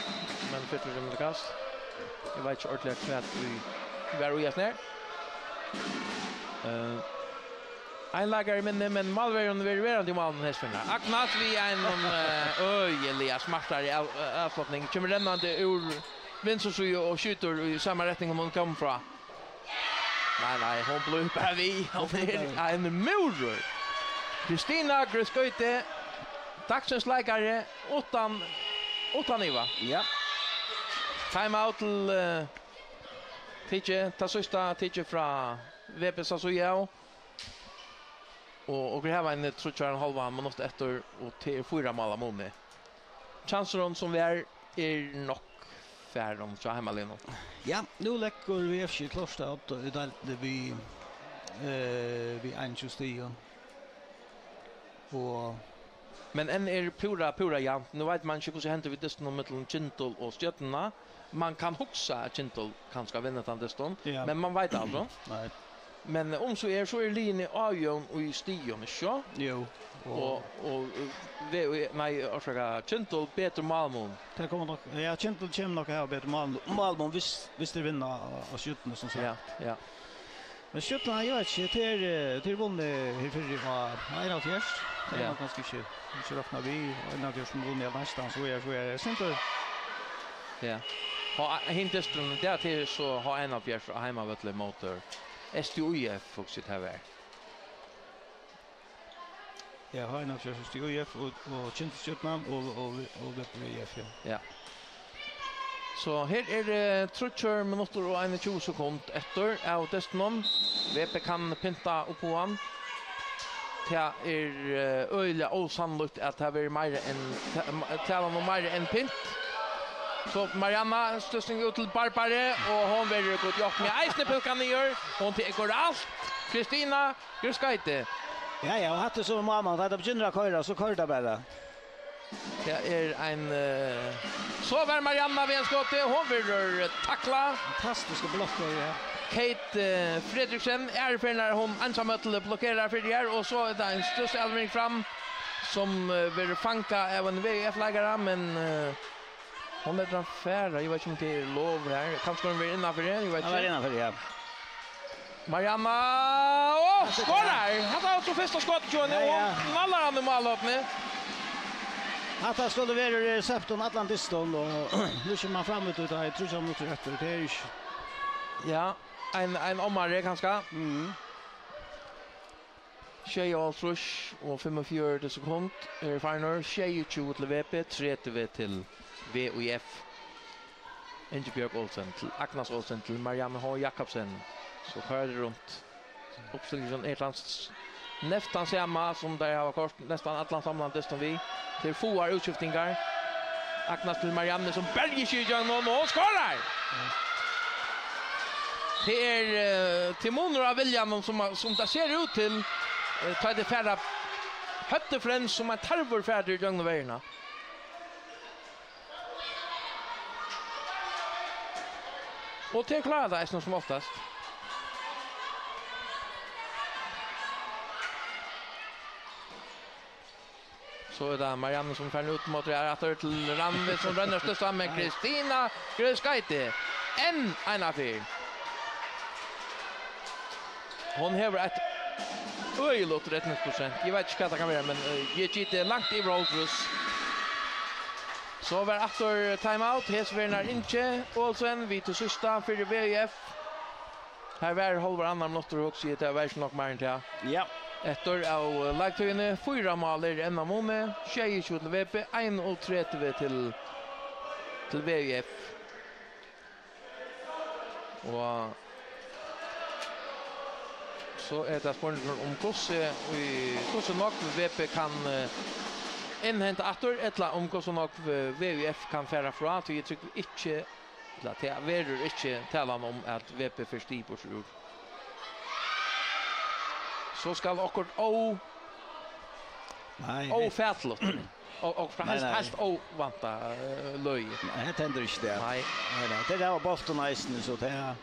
Speaker 1: Men 40 med kast. Jag vet inte ordentligt kvart vi var ojäst ner. En lagare men Malvern verifierade ju Malmö hästarna. Aknat vi en Elias smartare avslutning. Kommer rännande ur vänster och skjuter i samma riktning som hon kom från. Nej, hon blev upp här vi. En mur. Kristina Gruskøyte. Dagsens lagare utan Iva.
Speaker 2: Ja.
Speaker 1: Timeout till Tidje. Ta sista Tidje från VP Sasuya. Och vi har en 3,5 minut efter och till 4 mål mål. Chansen som vi är nog färdig så hemma Leno.
Speaker 2: Ja, nu lägger vi FC Kloster upp då det vi Anchustion. Och
Speaker 1: men en är pura ja. Nu vet man inte hur det händer vid det mellan Kintel och Stjärnorna. Man kan huxa att Kintel kan ska vinna den deston, men man vet alltså. Nej. Men om så är linje Ajon och i Stion så. Jo. Och nej, orsaka Kintel Peter Malmö.
Speaker 2: Det kommer nog. Ja, Kintel kommer nog ha Peter Malmö visst det vinner av skjutarna som sagt.
Speaker 1: Ja.
Speaker 2: Men skjutarna gör inte till vunnit här för var en av först. Det är ganska kul. Vi räknar vi en av de som vunnit nästan så är simpelt.
Speaker 1: Ja. Har hinterström där till så har en av fjärs hemma vet motor. STUF fokuset här.
Speaker 2: Ja, har en av fjärs STUF och Kintelskjutman och VPF. Ja.
Speaker 1: Så här är det 30 minuter och 21 sekunder efter av testen. VP kan pinta upp på han. Det är öliga osannolikt att det blir mer än pint. Så Marianne stössning ut till Barbare och hon väljer gått jobb med Eisnerpulkan ner. Hon går allt. Kristina Gruskøyte.
Speaker 2: Ja, och hade så mamma att det begynner att köra så kör det bara.
Speaker 1: Det är en så var Marianne Venskottet. Hon vill tackla.
Speaker 2: Fantastiska blocker ja.
Speaker 1: Kate Fredriksen är för när hon ensam till blockerar för det här och så är det en stöss Elving fram som vill fanka även VF-lägare men hon är transferad. Jag vet inte om det är lov här. Kanske hon vill innanför det. Jag vet inte.
Speaker 2: Ja, innanför det, ja.
Speaker 1: Marianne och skorar. Han tar också första skottet ju nu och nallar han i målöppningen.
Speaker 2: Att det skulle vara Septon Atlantiston och nu kör man framåt ut här 3 minuter efter. Det är ju
Speaker 1: ja, en omare kanske. Tjej Altrush och 45 sekund är final. Tjej 20 till VP, 30 till VUF. Ingebjörg Olsen till Agnes Olsen till Marianne H. Jakobsen. Så kör det runt. Uppställningen Erlands nästan samma som där har kort nästan Atlant samlandet som vi. Till foar utskiftningar. Agnes till Marianne som bälger sig igenom och skorar! Det är till Monor av William som det ser ut till tar det färra höttefrens som är tarvor färdig i gången vägarna. Och till klarar det är som oftast. Så är det Marianne som färnar ut mot det här till Ramve som ränner stöd med Kristina Gröskaite. En affär. Hon har ett öjlott rättningsprocent. Jag vet inte vad det kan vara, men jag gick långt i Rolfrus. Så var efter timeout. Hesvernar inte. Olsen, vi till sista för VF. Här var halva andra minuter också. Det var nog mer än det.
Speaker 2: ja.
Speaker 1: Efter av lagtøyene 4 måler enn av måned, 22 til VP, 31 til VUF. Og så er det spørsmål om hvordan nok VP kan innhente atter, eller om hvordan nok VUF kan fære fra, så jeg tror ikke, det er ikke talen om at VP forstiper seg ut. Så skal akkurat fætlott. Och helst ovanta löj.
Speaker 2: Nej, det händer inte det.
Speaker 1: Nej.
Speaker 2: Det där var Boston Isen så det är.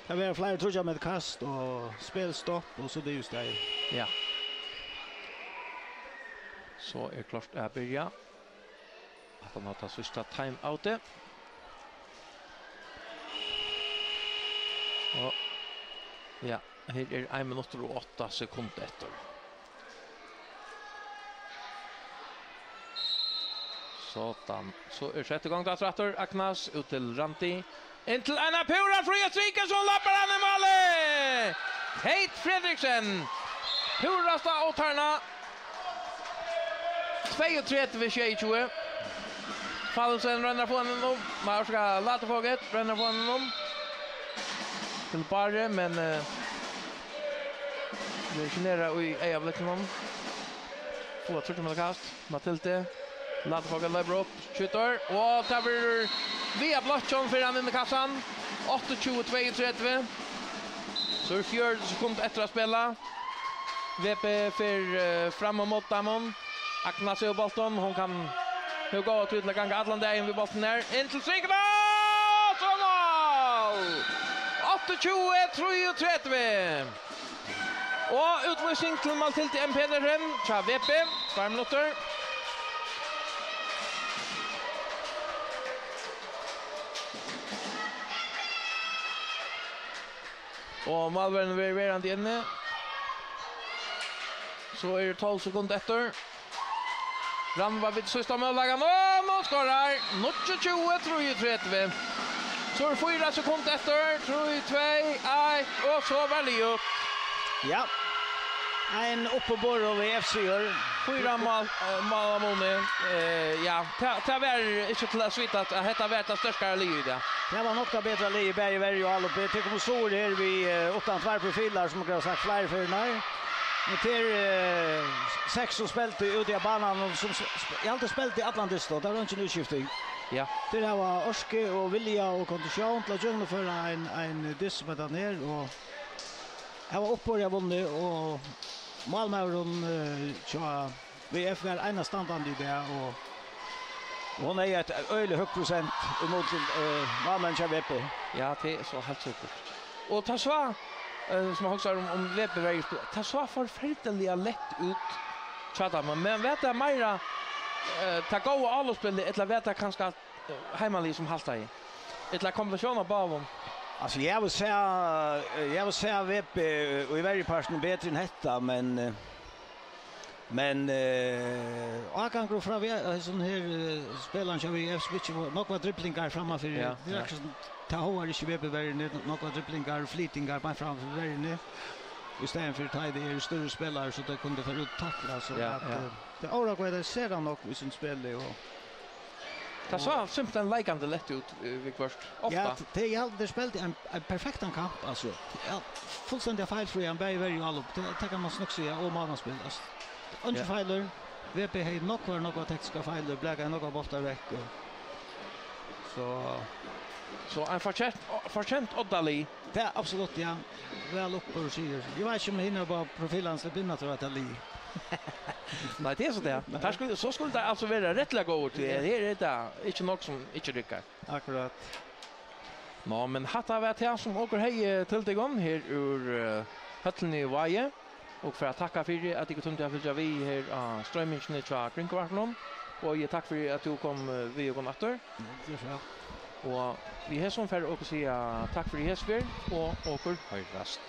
Speaker 2: Det var flera tror jag med kast och spelstopp och så det just det.
Speaker 1: Ja. Så är klart att börja. Att han har tagit sista timeoutet. Och ja, här är 1 minut och 8 sekunder efter. Sådan. Så är sjätte gång där trattor Agnes ut till Ranti. In till Anna Pura Fria Strikersson lappar han i målet. Kate Fredriksen. Purasta och Tarna. 32 vid 22. Fallsen ränner på honom nu. Marska Latefåget ränner på honom. Till Barre, men det är generöst i Ejavlektionen. Få tryck med kast. Matilde. Latefåget lever upp. Skjuter. Och tar via Blotchon för han in i kassan. 8-22-32. Så är 4 sekunder efter att spela. VP för fram och mot Damon. Agnes och Bolton. Hon kan gå ut till gånga Atlanta in vid Bolton där. In till Strikena! Så mål! 8-23-33. Och utvisning till Matilde M. Pedersen. Tja VP. 2 minuter. Och Malvern verande inne. Så är det 12 sekunder efter. Ramva vid sista målläggan. Och nu skorar. 29-33. Så är det 4 sekunder efter. 3-2. Och så väljer upp.
Speaker 2: Ja. En uppborr av FC-er.
Speaker 1: 4 mål av måned. Ja, det var inte till att svita att detta var det största livet.
Speaker 2: Det var nog bättre liv i Berg och alla. Det kommer så här vi 8 profiler som jag har sagt flera för när. Det 6 som spelte ute i banan och som jag alltid spelat i Atlantis då. Det var inte nyskiftning.
Speaker 1: Ja.
Speaker 2: Det där var orske och vilja och kondition till att genomföra en diss med där ner och jag var uppe och jag vann och Malmören så VF är ena standande i det och hon är ett öle hög procent emot Malmön VP.
Speaker 1: Ja, det är så helt säkert. Och ta så som jag också om VP väger ta så förfärligt lätt ut chatta men vet jag mera ta gå alla spel eller vet jag kanske hemmalig som halta i. Ett la kombination av ballen.
Speaker 2: Alltså jag vill säga VP och i varje person bättre än detta men jag kan gå fram sån här spelaren som vi switch några dribblingar framför direkt ta har inte VP väl några dribblingar flyttingar bara framför väl istället för att det är större spelare så det kunde för ut tackla så att det ora går det ser han nog i sin spel och
Speaker 1: det så simpelt en likande lätt ut vid först ofta.
Speaker 2: Ja, det hade spelat en perfekt kamp alltså. Ja, fullständigt felfri han bäj very all upp. Det kan man snacka säga om man spelar. Inte fejler. VP har några tekniska fejler, bläga några bollar veck
Speaker 1: så en förtjänt Oddali.
Speaker 2: Det är absolut ja. Väl upp och säger. Jag vet inte om hinner bara profilen så binda tror att Ali.
Speaker 1: Nej, det är så där. Så skulle det alltså vara rättliga gå till. Det är det inte något som inte rycker.
Speaker 2: Akkurat.
Speaker 1: Nå, men hatta vi till som åker hej till dig om här ur höllen i Vaje. Och för att tacka för att du kunde följa vi här strömmingen i Kringkvarten. Och jag tack för att du kom vi och natter. Och vi har som för att säga tack för det här och åker höjdrast.